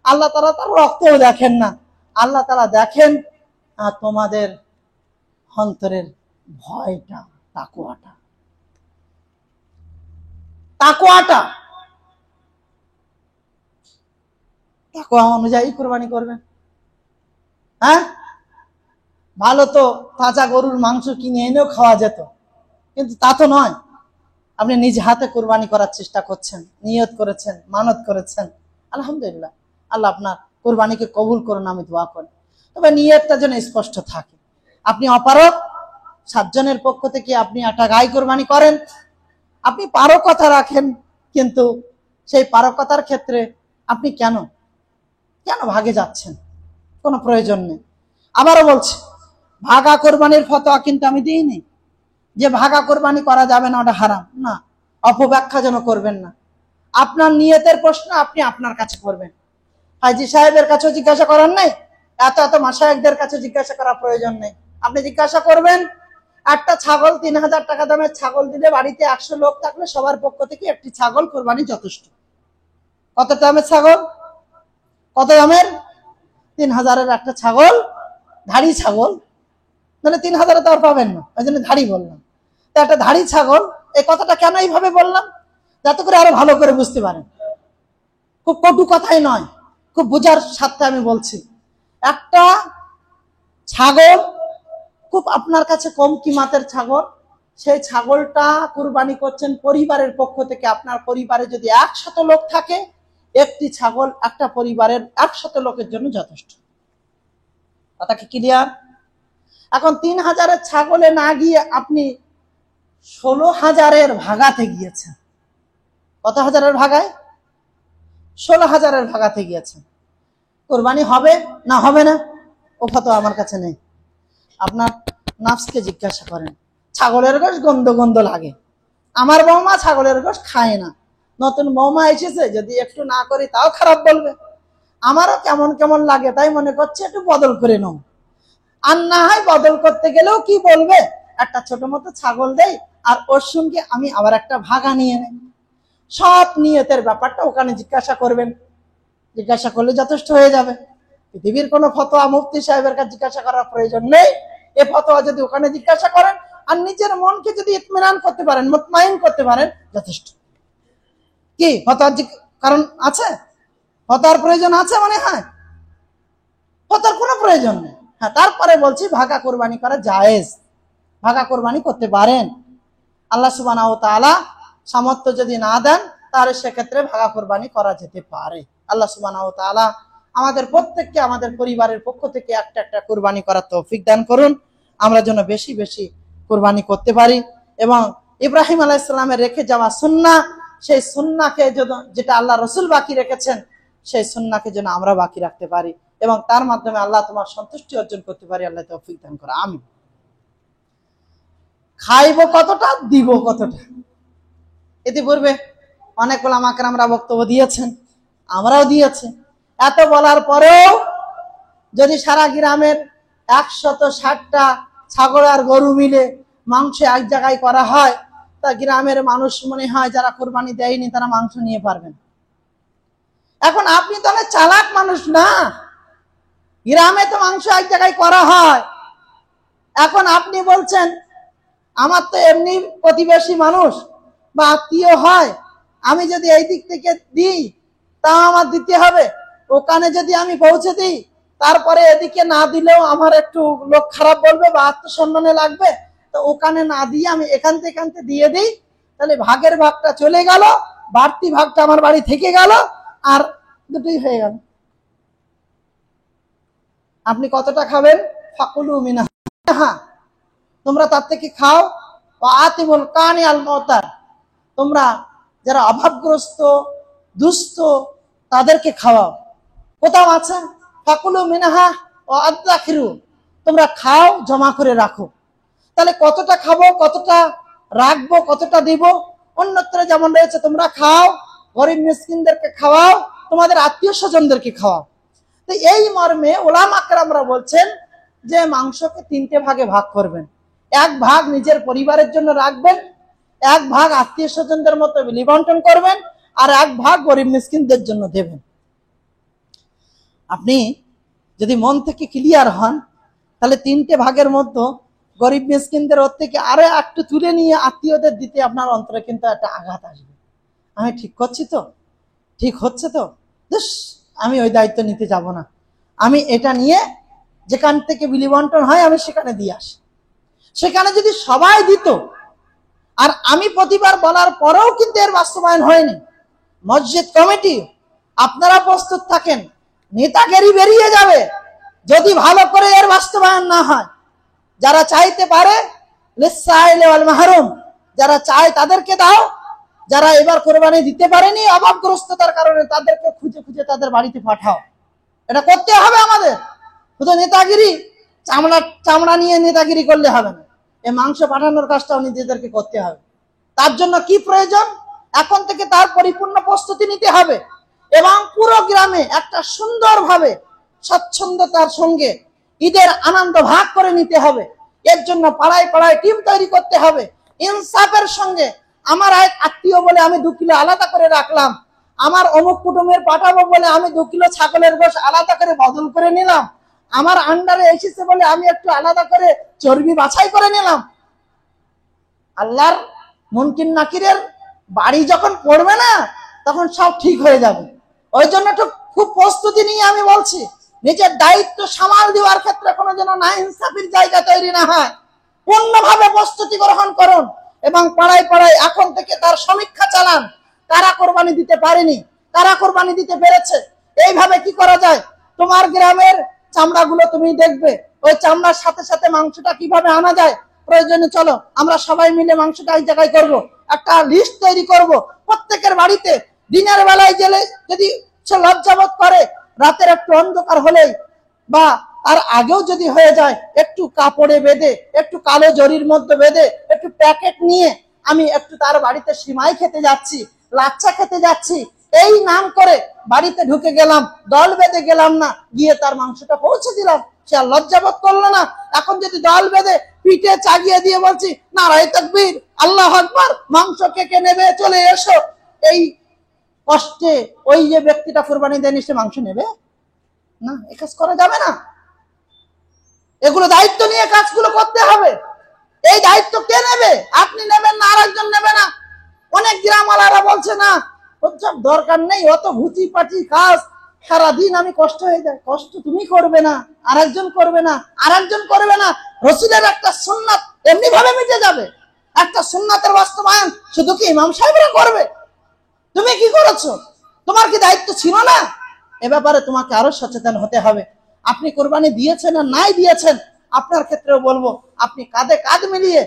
আল্লাহ তাআলা তার রক্তও দেখেন না, আল্লাহ তাআলা দেখেন তোমাদের অন্তরের ভয়টা, তাকওয়াটা। তাকওয়াটা, তাকওয়া অনুযায়ী কুরবানি করবেন। হ্যাঁ, ভালো তো তাজা গরুর মাংস কিনে এনেও খাওয়া যেত, কিন্তু তা তো নয়। আপনি নিজ হাতে কুরবানি করার চেষ্টা করছেন, নিয়ত করেছেন, মানত করেছেন, আলহামদুলিল্লাহ, আল্লাহ আপনার কুরবানিকে কবুল করুন, আমি দোয়া করি। তবে নিয়তটা যেন স্পষ্ট থাকে। আপনি অপারক, 7 জনের পক্ষ থেকে আপনি একটা গাই কুরবানি করেন, আপনি পারকতা রাখেন, কিন্তু সেই পারকতার ক্ষেত্রে আপনি কেন ভাগে যাচ্ছেন? কোনো প্রয়োজন নেই। আবারও বলছি, ভাগা কোরবানির ফতোয়া কিন্তু আমি দিইনি যে ভাগা কোরবানি করা যাবে না, ওটা হারাম না। অপব্যাখ্যা যেন করবেন না। আপনার নিয়তের প্রশ্ন আপনি আপনার কাছে করবেন, হাজি সাহেবের কাছেও জিজ্ঞাসা করার নেই, এত মাশায়েখদের কাছে জিজ্ঞাসা করার প্রয়োজন নেই। আপনি জিজ্ঞাসা করবেন, একটা ছাগল 3000 টাকা দামের ছাগল দিলে বাড়িতে 100 লোক থাকলে সবার পক্ষ থেকে একটি ছাগল কোরবানি যথেষ্ট। কত দামের ছাগল? কত দামের? 3000-এর একটা ছাগল, ধাড়ি ছাগল, নাহলে 3000-এ তো আর পাবেন না, ওই জন্য ধাড়ি বললাম। তো একটা ধাড়ি ছাগল, এই কথাটা কেন এইভাবে বললাম? যাতে করে আরো ভালো করে বুঝতে পারেন। খুব কটু কথাই নয়, খুব বোঝার সাথে আমি বলছি। একটা ছাগল খুব আপনার কাছে কম কিমাতের ছাগল, সেই ছাগলটা কুরবানি করছেন পরিবারের পক্ষ থেকে। আপনার পরিবারে যদি 100 লোক থাকে, একটি ছাগল একটা পরিবারের 100 লোকের জন্য যথেষ্ট। কথা কি ক্লিয়ার? এখন 3000-এর ছাগলে না গিয়ে আপনি 16,000-এর ভাগাতে গিয়েছেন। কত হাজারের ভাগায়? 16,000-এর ভাগাতে গিয়েছেন। কোরবানি হবে না হবে না ও ফতোয়া আমার কাছে নেই। আপনার নাফসকে জিজ্ঞাসা করেন। ছাগলের গোশ গন্ধ লাগে, আমার বৌমা ছাগলের গোশ খায় না, নতুন বৌমা এসেছে, যদি একটু না করি তাও খারাপ বলবে, আমারও কেমন কেমন লাগে, তাই মনে করছে একটু বদল করে নাও। আর না হয় বদল করতে গেলেও কি বলবে, একটা ছোট মতো ছাগল দেই আর ওর সঙ্গে আমি আবার একটা ভাগা নিয়ে নেই। সব নিয়তের ব্যাপারটা ওখানে জিজ্ঞাসা করবেন, জিজ্ঞাসা করলে যথেষ্ট হয়ে যাবে। পৃথিবীর কোনো ফতোয়া মুফতি সাহেবের কাছে জিজ্ঞাসা করার প্রয়োজন নেই। এ ফতোয়া যদি ওখানে জিজ্ঞাসা করেন আর নিজের মনকে যদি ইতমিনান করতে পারেন, মুতমাইন করতে পারেন, যথেষ্ট। কি ফতোয়ার কারণ আছে? ফতোয়ার প্রয়োজন আছে মনে হয়? ফতোয়ার কোনো প্রয়োজন নেই। হ্যাঁ, তারপরে বলছি ভাগা কোরবানি করা জায়েজ, ভাগা কোরবানি করতে পারেন। আল্লাহ সুবহানাহু ওয়া তাআলা সামর্থ্য যদি না দেন তাহলে সেক্ষেত্রে ভাগা কোরবানি করা যেতে পারে। আল্লাহ সুবহানাহু ওয়া তাআলা আমাদের প্রত্যেককে আমাদের পরিবারের পক্ষ থেকে একটা একটা কোরবানি করার তৌফিক দান করুন, আমরা যেন বেশি বেশি কোরবানি করতে পারি এবং ইব্রাহিম আলাইহিস সালামের রেখে যাওয়া সুন্নাহ, সেই সুন্নাহকে যেটা আল্লাহ রাসূল বাকি রেখেছেন, সেই সুন্নাহকে যেন আমরা বাকি রাখতে পারি এবং তার মাধ্যমে আল্লাহ তোমার সন্তুষ্টি অর্জন করতে পারি। আল্লাহ তৌফিক দান করে, আমিন। খাইব কতটা, দিব কতটা। ইতিপূর্বে অনেক ওলামা কেরামরা বক্তব্য দিয়েছেন, আমরাও দিয়েছি। এত বলার পরেও যদি সারা গ্রামের 160টা ছাগল আর গরু মিলে মাংস এক জায়গায় করা হয়, তা গ্রামের মানুষ মনে হয় যারা কোরবানি দেয়নি তারা মাংস নিয়ে পারবেন। এখন আপনি তো অনেক চালাক মানুষ না, গ্রামে তো মাংস এক জায়গায় করা হয়। এখন আপনি বলছেন আমার তো এমনি প্রতিবেশী মানুষ বা আত্মীয় হয়, আমি যদি এই দিক থেকে দিই তা আমার দিতে হবে, ওখানে যদি আমি পৌঁছে দিই তারপরে এদিকে না দিলেও আমার একটু লোক খারাপ বলবে বা আত্মসম্মানে লাগবে, তো ওখানে না দিয়ে আমি এখান থেকে দিয়ে দিই, তাহলে ভাগের ভাগটা চলে গেল, বাড়তি ভাগটা আমার বাড়ি থেকে গেল, আর দুটোই হয়ে গেল। আপনি কতটা খাবেন? ফাকুলু মিনহা, তোমরা তার থেকে খাও। আতিমুল কানি আল মুতার, তোমরা যারা অভাবগ্রস্ত দুস্থ তাদেরকে খাওয়াও। কোথাও আছে ফাকুলু মিনহা ও আদাখিরু, তোমরা খাও, জমা করে রাখো। তাহলে কতটা খাবো, কতটা রাখবো, কতটা দিব? অন্যত্র যেমন রয়েছে তোমরা খাও, গরিব মিসকিনদেরকে খাওয়াও, তোমাদের আত্মীয় স্বজনদেরকে খাওয়াও। তো এই মর্মে ওলামা কেরামরা বলছেন যে মাংসকে 3টে ভাগে ভাগ করবেন। এক ভাগ নিজের পরিবারের জন্য রাখবেন, এক ভাগ আত্মীয় স্বজনদের মতো বিলি বন্টন করবেন, আর এক ভাগ গরিব মিসকিনদের জন্য দেবেন। আপনি যদি মন থেকে ক্লিয়ার হন তাহলে 3টে ভাগের মধ্যে গরিব মিসকিনদের ওর থেকে আরো একটু তুলে নিয়ে আত্মীয়দের দিতে আপনার অন্তরে কিন্তু একটা আঘাত আসবে। আমি ঠিক করছি তো, ঠিক হচ্ছে তো, আমি ওই দায়িত্ব নিতে যাব না, আমি এটা নিয়ে যেখান থেকে বিলি বন্টন হয় আমি সেখানে দিয়ে আসি। সেখানে যদি সবাই দিত, আর আমি প্রতিবার বলার পরেও কিন্তু এর বাস্তবায়ন হয়নি, মসজিদ কমিটি আপনারা প্রস্তুত থাকেন, নেতাগিরি বেরিয়ে যাবে যদি ভালো করে এর বাস্তবায়ন না হয়। যারা চাইতে পারে লিসাইল ওয়াল মাহরুম, যারা চায় তাদেরকে দাও, যারা এবার কোরবানি দিতে পারেনি অভাবগ্রস্ততার কারণে তাদেরকে খুঁজে খুঁজে তাদের বাড়িতে পাঠাও। এটা করতে হবে আমাদের। শুধু নেতাগিরি, চামড়া নিয়ে নেতাগিরি করলে হবে না, এই মাংস পাঠানোর কাজটাও নিজেদেরকে করতে হবে। তার জন্য কি প্রয়োজন? এখন থেকে তার পরিপূর্ণ প্রস্তুতি নিতে হবে এবং পুরো গ্রামে একটা সুন্দরভাবে স্বচ্ছন্দতার সঙ্গে ঈদের আনন্দ ভাগ করে নিতে হবে। এর জন্য পাড়ায় পাড়ায় টিম তৈরি করতে হবে, ইনসাফের সঙ্গে। আমার আত্মীয় বলে আমি 2 কিলো আলাদা করে রাখলাম, আমার অমুক কুটুমের পাঠাবো বলে আমি 2 কিলো ছাগলের গোশ আলাদা করে বদল করে নিলাম, আমার আন্ডারে এসেছে বলে আমি একটু আলাদা করে চর্বি বাছাই করে নিলাম। আল্লাহর মুনকির নাকিরের বাড়ি যখন পড়বে না তখন সব ঠিক হয়ে যাবে। ওই জন্য একটু খুব প্রস্তুতি নিয়ে আমি বলছি, নিজের দায়িত্ব সামাল দেওয়ার ক্ষেত্রে কোনো যেন না ইনসাফির জায়গা তৈরি না হয়। পূর্ণভাবে প্রস্তুতি গ্রহণ করুন এবং পাড়ায় পাড়ায় এখন থেকে তার সমীক্ষা চালান, কারা কোরবানি দিতে পারেনি, কারা কোরবানি দিতে পেরেছে। এইভাবে কি করা যায়? তোমার গ্রামের চামড়াগুলো তুমি দেখবে, ওই চামড়ার সাথে সাথে মাংসটা কিভাবে আনা যায়। প্রয়োজনে চলো আমরা সবাই মিলে মাংসটা এক জায়গায় করবো, একটা লিস্ট তৈরি করব। প্রত্যেকের বাড়িতে দিনের বেলায় গেলে যদি সে লজ্জাবোধ করে, রাতের একটু অন্ধকার হলেই বা আর আগেও যদি হয়ে যায়, একটু কাপড়ে বেঁধে, একটু কালো জরির মধ্যে বেঁধে, একটু প্যাকেট নিয়ে আমি একটু তার বাড়িতে সিমাই খেতে যাচ্ছি, লাচ্ছা খেতে যাচ্ছি, এই নাম করে বাড়িতে ঢুকে গেলাম, দল বেঁধে গেলাম না, গিয়ে তার মাংসটা পৌঁছে দিলাম, সে আর লজ্জাবোধ করলো না। এখন যদি দল বেঁধে পিঠে চাগিয়ে দিয়ে বলছি নারায়ে তাকবীর, আল্লাহু আকবার, মাংস কে নেবে, চলে এসো, এই কষ্টে ওই যে ব্যক্তিটা কোরবানি দেয়নি সে মাংস নেবে না? এই কাজ করা যাবে না। এগুলো দায়িত্ব নিয়ে কাজগুলো করতে হবে। এই দায়িত্ব কে নেবে? আপনি নেবেন না, আরেকজন নেবে না। অনেক গ্রামওয়ালারা বলছে না, ওসব দরকার নেই, অত ভুচি পাটি কাজ, সারাদিন আমি কষ্ট হয়ে যায়। কষ্ট তুমি করবে না, আরেকজন করবে না, আরেকজন করবে না। রাসূলের একটা সুন্নাত এমনি ভাবে মিটে যাবে। একটা সুন্নাতের বাস্তবায়ন শুধু কি ইমাম সাহেবরা করবে? তুমি কি করেছো? তোমার কি দায়িত্ব ছিল না? এ ব্যাপারে তোমাকে আরো সচেতন হতে হবে। আপনি কোরবানি দিয়েছেন আর নাই দিয়েছেন, আপনার ক্ষেত্রেও বলবো আপনি কাঁধে কাঁধ মিলিয়ে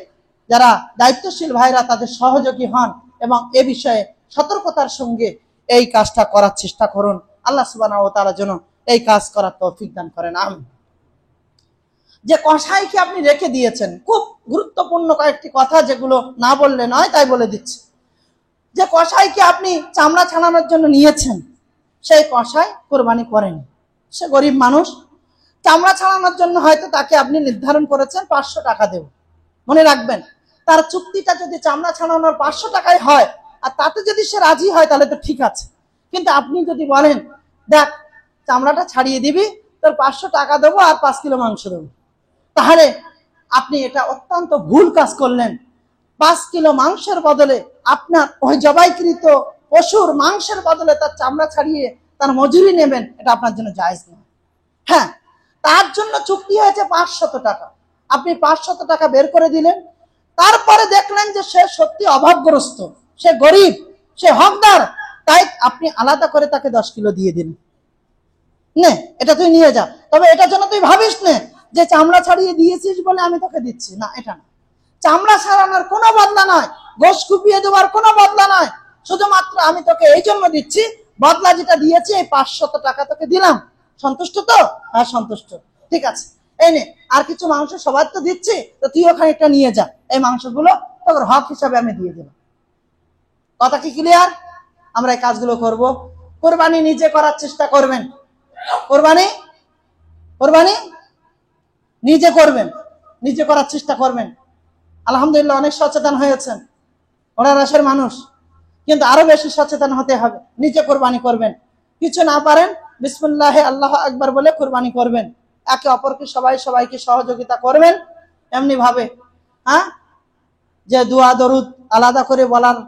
যারা দায়িত্বশীল ভাইরা তাদের সহযোগী হন এবং এ বিষয়ে সতর্কতার সঙ্গে এই কাজটা করার চেষ্টা করুন। আল্লাহ সুবহানাহু ওয়া তাআলা যেন এই কাজ করার তৌফিক দান করেন, আমিন। যে কসাইকে আপনি রেখে দিয়েছেন, খুব গুরুত্বপূর্ণ কয়েকটি কথা যেগুলো না বললে নয়, তাই বলে দিচ্ছি। যে কসাইকে আপনি চামড়া ছাড়ানোর জন্য নিয়েছেন, সেই কসাই কোরবানি করেনি, সে গরিব মানুষ। চামড়া ছাড়ানোর জন্য হয়তো তাকে আপনি নির্ধারণ করেছেন 500 টাকা দেব। মনে রাখবেন, তার চুক্তিটা যদি চামড়া ছাড়ানোর 500 টাকায় হয় আর তাতে যদি সে রাজি হয় তাহলে তো ঠিক আছে। কিন্তু আপনি যদি বলেন, দেখ চামড়াটা ছাড়িয়ে দিবি, তোর 500 টাকা দেবো আর 5 কিলো মাংস দেবো, তাহলে আপনি এটা অত্যন্ত ভুল কাজ করলেন। 5 কিলো মাংসের বদলে আপনার ওই জবাইকৃত পশুর মাংসের বদলে তার চামড়া ছাড়িয়ে তার মজুরি নেবেন, এটা আপনার জন্য জায়েজ নয়। হ্যাঁ, তার জন্য চুক্তি হয়েছে 500 টাকা, আপনি 500 টাকা বের করে দিলেন, তারপরে দেখলেন যে সে সত্যি অভাবগ্রস্ত, সে গরিব, সে হকদার, তাই আপনি আলাদা করে তাকে 10 কিলো দিয়ে দিন, নে এটা তুই নিয়ে যা, তবে এটা যেন তুই ভাবিস নে যে চামড়া ছাড়িয়ে দিয়েছিস বলে আমি তোকে দিচ্ছি, না, এটা না। চামড়া ছাড়ানোর কোনো বদলা নয়, গোশ কুপিয়ে দেওয়ার কোনো বদলা নয়, শুধুমাত্র আমি তোকে এই জন্য দিচ্ছি, বদলা যেটা দিয়েছি এই 500 টাকা তোকে দিলাম, সন্তুষ্ট তো? হ্যাঁ সন্তুষ্ট, ঠিক আছে, এই নে আর কিছু মাংস সবার তো দিচ্ছি, তো তুইও খানিকটা নিয়ে যা, এই মাংসগুলো তোর হক হিসাবে আমি দিয়ে দিলাম। কথা কি ক্লিয়ার? আমরা এই কাজগুলো করব। কোরবানি নিজে করার চেষ্টা করবেন, কোরবানি কোরবানি নিজে করবেন, নিজে করার চেষ্টা করবেন। আলহামদুলিল্লাহ অনেক সচেতন হয়েছেন ওরা রাশের মানুষ, কিন্তু আরো বেশি সচেতন হতে হবে। নিজে কোরবানি করবেন, কিছু না পারেন বিসমিল্লাহ আল্লাহু আকবার বলে কোরবানি করবেন। একে অপরকে সবাইকে সহযোগিতা করবেন। এমনি ভাবে হ্যাঁ, যে দোয়া দরুদ আলাদা করে বলার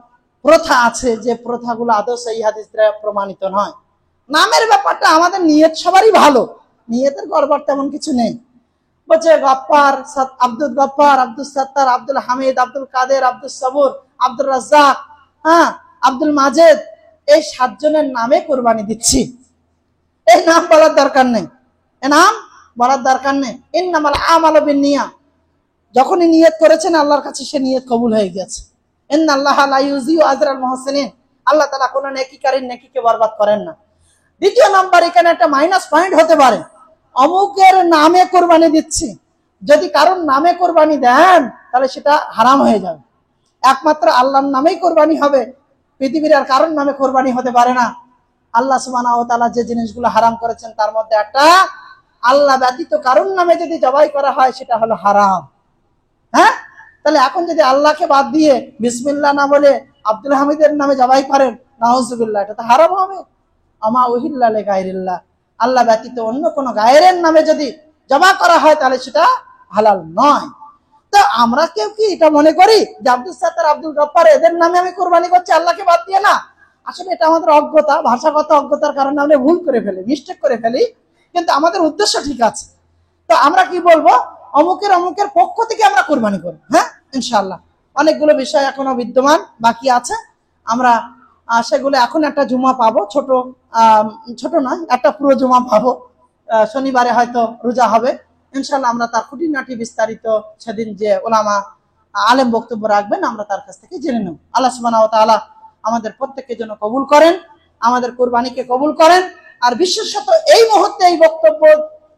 প্রথা আছে, যে প্রথাগুলো আদৌ সহিহ হাদিস দ্বারা প্রমাণিত নয়। নামের ব্যাপারটা আমাদের নিয়ত সবারই ভালো, নিয়তের গড়বড় তেমন কিছু নেই। বলছে গফফার, আব্দুল গফফার, আব্দুল সত্তার, আব্দুল হামিদ, আব্দুল কাদের, আব্দুল সবুর, আব্দুল রাজ্জাক, হ্যাঁ আব্দুল মাজেদ, এই 7 জনের নামে কোরবানি দিচ্ছি। এই নাম বলার দরকার নেই, এ নাম বলার দরকার নেই। ইন্নামাল আমালু বিন্নিয়াত, যখনই নিয়ত করেছেন আল্লাহর কাছে সে নিয়ত কবুল হয়ে গেছে। ইন্নাল্লাহা লা ইউযিউ আজরাল মুহসিনিন, আল্লাহ তাআলা কোন নেকিকারীর নেকিকে বরবাদ করেন না। দ্বিতীয় নাম্বার, এখানে একটা মাইনাস পয়েন্ট হতে পারে, অমুকের নামে কোরবানি দিচ্ছি, যদি কারোর নামে কোরবানি দেন তাহলে সেটা হারাম হয়ে যাবে। একমাত্র আল্লাহর নামেই কোরবানি হবে, পৃথিবীর আর কারোর নামে কোরবানি হতে পারে না। আল্লাহ সুবহানাহু ওয়া তাআলা যে জিনিসগুলো হারাম করেছেন তার মধ্যে একটা, আল্লাহ ব্যতীত কারোর নামে যদি জবাই করা হয় সেটা হলো হারাম। হ্যাঁ, তাহলে এখন যদি আল্লাহকে বাদ দিয়ে বিসমিল্লাহ না বলে আব্দুল হামিদের নামে জবাই করেন, নাউজুবিল্লাহ, এটা তো হারাম হবে। আমা উহিল্লা লিগাইরিল্লাহ, আল্লাহ ব্যতীত অন্য কোন গায়রের নামে যদি জবাই করা হয় তাহলে সেটা হালাল নয়। তো আমরা কেউ কি এটা মনে করি যে আব্দুল সত্তার, আব্দুল গফফার এদের নামে আমি কোরবানি করছি আল্লাহকে বাদ দিয়ে? না, আসলে এটা আমাদের অজ্ঞতা, ভাষাগত অজ্ঞতার কারণে আমরা ভুল করে ফেলি, মিস্টেক করে ফেলি, কিন্তু আমাদের উদ্দেশ্য ঠিক আছে। তো আমরা কি বলবো, অমুকের পক্ষ থেকে আমরা কোরবানি করব। হ্যাঁ ইনশাআল্লাহ অনেকগুলো বিষয় এখনো বিদ্যমান বাকি আছে, আমরা সেগুলো এখন একটা জুমা পাবো, ছোট নয়, একটা পুরো জুমা পাবো, শনিবারে হয়তো রোজা হবে ইনশাআল্লাহ। আমরা তার খুঁটিনাটি বিস্তারিত সেদিন যে ওলামা আলেম বক্তব্য রাখবেন আমরা তার কাছ থেকে জেনে নেব। আল্লাহ সুবহানাহু ওয়া তাআলা আমাদের প্রত্যেকের জন্য কবুল করেন, আমাদের কোরবানিকে কবুল করেন। আর বিশেষত এই মুহূর্তে এই বক্তব্য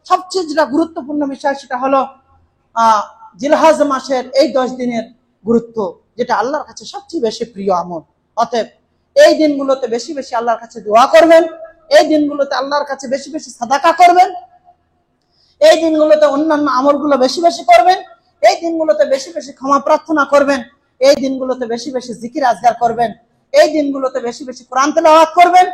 সবচেয়ে যেটা গুরুত্বপূর্ণ বিষয় সেটা হলো জিলহজ মাসের এই 10 দিনের গুরুত্ব, যেটা আল্লাহর কাছে সবচেয়ে বেশি প্রিয় আমল। অতএব এই দিনগুলোতে বেশি বেশি আল্লাহর কাছে দোয়া করবেন, এই দিনগুলোতে আল্লাহর কাছে বেশি বেশি সাদাকা করবেন, এই দিনগুলোতে অন্যান্য আমলগুলো বেশি বেশি করবেন, এই দিনগুলোতে বেশি বেশি ক্ষমা প্রার্থনা করবেন, এই দিনগুলোতে বেশি বেশি জিকির আজগার করবেন, এই দিনগুলোতে বেশি বেশি কোরআন তেলাওয়াত করবেন,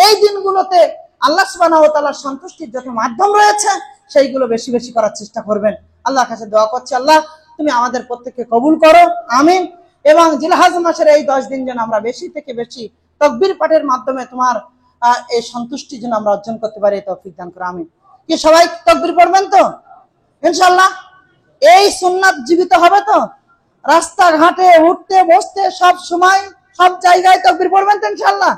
এই দিনগুলোতে আল্লাহ সুবহানাহু ওয়া তাআলার সন্তুষ্টির যত মাধ্যম রয়েছে সেইগুলো বেশি বেশি করার চেষ্টা করবেন। আল্লাহর কাছে দোয়া করছি, আল্লাহ তুমি আমাদের প্রত্যেককে কবুল করো, আমিন। এবং জিলহজ মাসের এই 10 দিন যেন আমরা বেশি থেকে বেশি তাকবীর পাঠের মাধ্যমে তোমার এই সন্তুষ্টি যেন আমরা অর্জন করতে পারি, তৌফিক দান করো, আমিন। কি সবাই তাকবীর পড়বেন তো ইনশাআল্লাহ? এই সুন্নাত জীবিত হবে তো? রাস্তাঘাটে উঠতে বসতে সব সময় সব জায়গায় তাকবীর পড়বেন তো ইনশাআল্লাহ,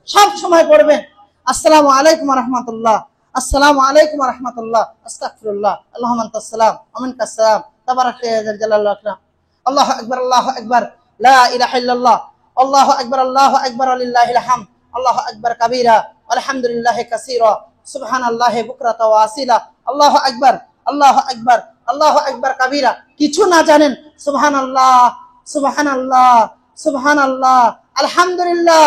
সব সময় পড়বেন। আসসালামু আলাইকুম ওয়া রাহমাতুল্লাহ, আসসালামু আলাইকুম ওয়া রাহমাতুল্লাহ, আস্তাগফিরুল্লাহ, আল্লাহুম্মা আনতাস সালাম ওয়া মিনকাস সালাম, তাবারাকা ইয়া যাল জালালি ওয়াল ইকরাম। আল্লাহু আকবার, আল্লাহু আকবার, লা ইলাহা ইল্লাল্লাহ, আল্লাহু আকবার, আল্লাহু আকবার, লিল্লাহিল হামদ, আল্লাহু আকবার কাবীরা, আলহামদুলিল্লাহি কাসীরা, সুবহানাল্লাহি বুকরাতা ওয়া আসীলা, আল্লাহু আকবার, আল্লাহু আকবার, আল্লাহু আকবার কাবীরা। কিছু না জানেন, সুবহানাল্লাহ, সুবহানাল্লাহ, সুবহানাল্লাহ, আলহামদুলিল্লাহ,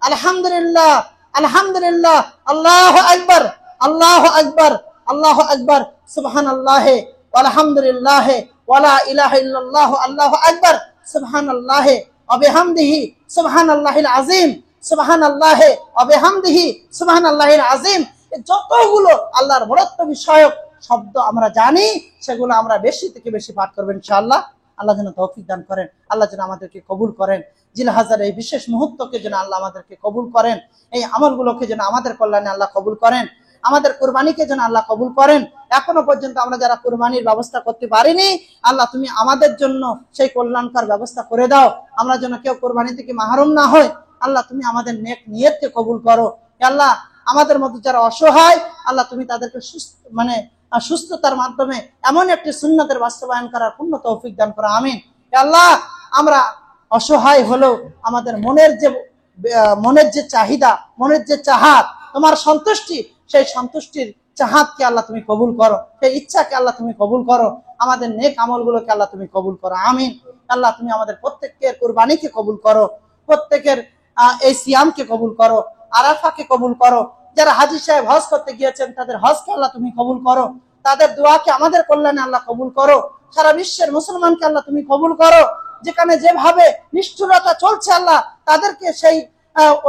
আলহামদুলিল্লাহ, আলহামদুলিল্লাহ, আল্লাহু আকবার, আল্লাহু আকবার, আল্লাহু আকবার, সুবহানাল্লাহি ওয়ালহামদুলিল্লাহি ওয়ালা ইলাহা ইল্লাল্লাহু, আল্লাহু আকবার, সুবহানাল্লাহি ওয়া বিহামদিহি সুবহানাল্লাহিল আযীম, সুবহানাল্লাহি ওয়া বিহামদিহি সুবহানাল্লাহিল আযীম। যতগুলো আল্লাহর বড়ত্ব বিষয়ক শব্দ আমরা জানি, সেগুলো আমরা বেশি থেকে বেশি পাঠ করব ইনশাআল্লাহ। আল্লাহ যেন তৌফিক দান করেন, আল্লাহ যেন আমাদেরকে কবুল করেন। জিলহজের এই বিশেষ মুহূর্তকে যেন আল্লাহ আমাদেরকে কবুল করেন, এই আমলগুলোকে যেন আমাদের কল্যাণে আল্লাহ কবুল করেন, আমাদের কুরবানিকে যেন আল্লাহ কবুল করেন। এখনো পর্যন্ত আমরা যারা কুরবানির ব্যবস্থা করতে পারিনি, আল্লাহ তুমি আমাদের জন্য সেই কল্যাণকর ব্যবস্থা করে দাও, আমরা যেন কেউ কুরবানি থেকে মাহরুম না হয়। আল্লাহ তুমি আমাদের নেক নিয়তকে কবুল করো। আল্লাহ আমাদের মধ্যে যারা অসহায়, আল্লাহ তুমি তাদেরকে সুস্থতার মাধ্যমে এমন একটি সুন্নতের বাস্তবায়ন করার পূর্ণ তৌফিক দান করো, আমিন। আল্লাহ আমরা অসহায় হলেও আমাদের মনের যে চাহিদা, মনের যে চাহাত, তোমার সন্তুষ্টি, সেই সন্তুষ্টির চাহাতকে আল্লাহ তুমি কবুল করো, সেই ইচ্ছাকে আল্লাহ তুমি কবুল করো, আমাদের নেক আমলগুলোকে আল্লাহ তুমি কবুল করো, আমিন। আল্লাহ তুমি আমাদের প্রত্যেকের কুরবানিকে কবুল করো, প্রত্যেকের এই সিয়ামকে কবুল করো, আরাফাকে কবুল করো। যারা হাজী সাহেব হজ করতে গিয়েছেন, তাদের হজকে আল্লাহ তুমি কবুল করো, তাদের দোয়াকে আমাদের কল্যাণে আল্লাহ কবুল করো। সারা বিশ্বের মুসলমানকে আল্লাহ তুমি কবুল করো। যেখানে যেভাবে নিষ্ঠুরতা চলছে, আল্লাহ তাদেরকে সেই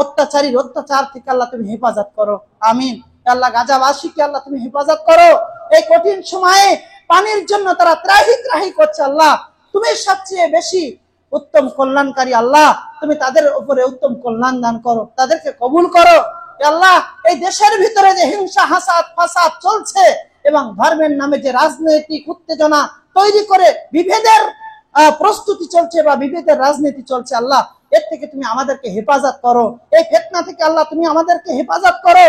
অত্যাচার থেকে আল্লাহ তুমি হেফাজত করো, আমিন। আল্লাহ গাজাবাসীকে আল্লাহ তুমি হেফাজত করো। এই কঠিন সময়ে পানির জন্য তারা ত্রাহি করছে, আল্লাহ তুমি সবচেয়ে বেশি উত্তম কল্যাণকারী, আল্লাহ তুমি তাদের উপরে উত্তম কল্যাণ দান করো, তাদেরকে কবুল করো। আল্লাহ এই দেশের ভিতরে যে হিংসা, হাসাদ, ফাসাদ চলছে এবং ধর্মের নামে যে রাজনৈতিক উত্তেজনা তৈরি করে বিভেদের প্রস্তুতি চলছে বা বিভেদের রাজনীতি চলছে, আল্লাহ এর থেকে তুমি আমাদেরকে হেফাজত করো। এই ফিতনা থেকে আল্লাহ তুমি আমাদেরকে হেফাজত করো।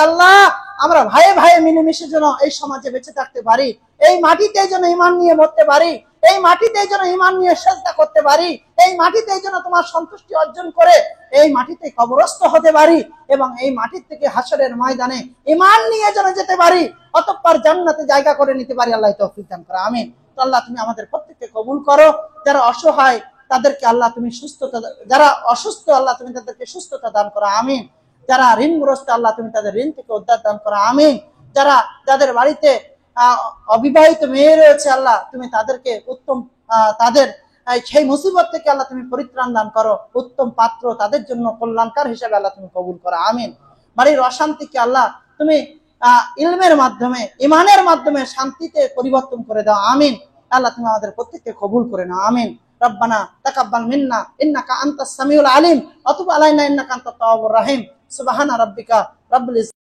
আল্লাহ আমরা ভাইয়ে ভাইয়ে মিলেমিশে যেন এই সমাজে বেঁচে থাকতে পারি, এই মাটিতে যেন ঈমান নিয়ে মরতে পারি, এই মাটিতে যেন ঈমান নিয়ে সিজদা করতে পারি, এই মাটিতে যেন তোমার সন্তুষ্টি অর্জন করে এই মাটিতে কবরস্থ হতে পারি এবং এই মাটির থেকে হাসরের ময়দানে ঈমান নিয়ে যেন যেতে পারি, অতঃপর জান্নাতে জায়গা করে নিতে পারি। আল্লাহ তৌফিক দান করো, আমিন। তো আল্লাহ তুমি আমাদের প্রত্যেককে কবুল করো। যারা অসহায় তাদেরকে আল্লাহ তুমি সুস্থতা, যারা অসুস্থ আল্লাহ তুমি তাদেরকে সুস্থতা দান করো, আমিন। যারা ঋণগ্রস্ত আল্লাহ তুমি তাদের ঋণ থেকে উদ্ধার দান করো, আমিন। যাদের বাড়িতে অবিবাহিত মেয়ে রয়েছে, আল্লাহ তুমি তাদেরকে উত্তম তাদের সেই মুসিবত থেকে আল্লাহ তুমি পরিত্রাণ দান করো, উত্তম পাত্র তাদের জন্য কল্যাণকার হিসেবে আল্লাহ তুমি কবুল করো, আমিন। বাড়ির অশান্তিকে আল্লাহ তুমি ইলমের মাধ্যমে, ইমানের মাধ্যমে শান্তিতে পরিবর্তন করে দাও, আমিন। আল্লাহ তুমি আমাদের প্রত্যেককে কবুল করে নাও, আমিন। রব্বানা তাকাব্বাল মিন্না ইন্নাকা আনতাস সামিউল আলিম ওয়া তুব আলাইনা ইন্নাকা আনতাত তাওয়াবুর রহিম। সুবহানা রাব্বিকা রাব্বিল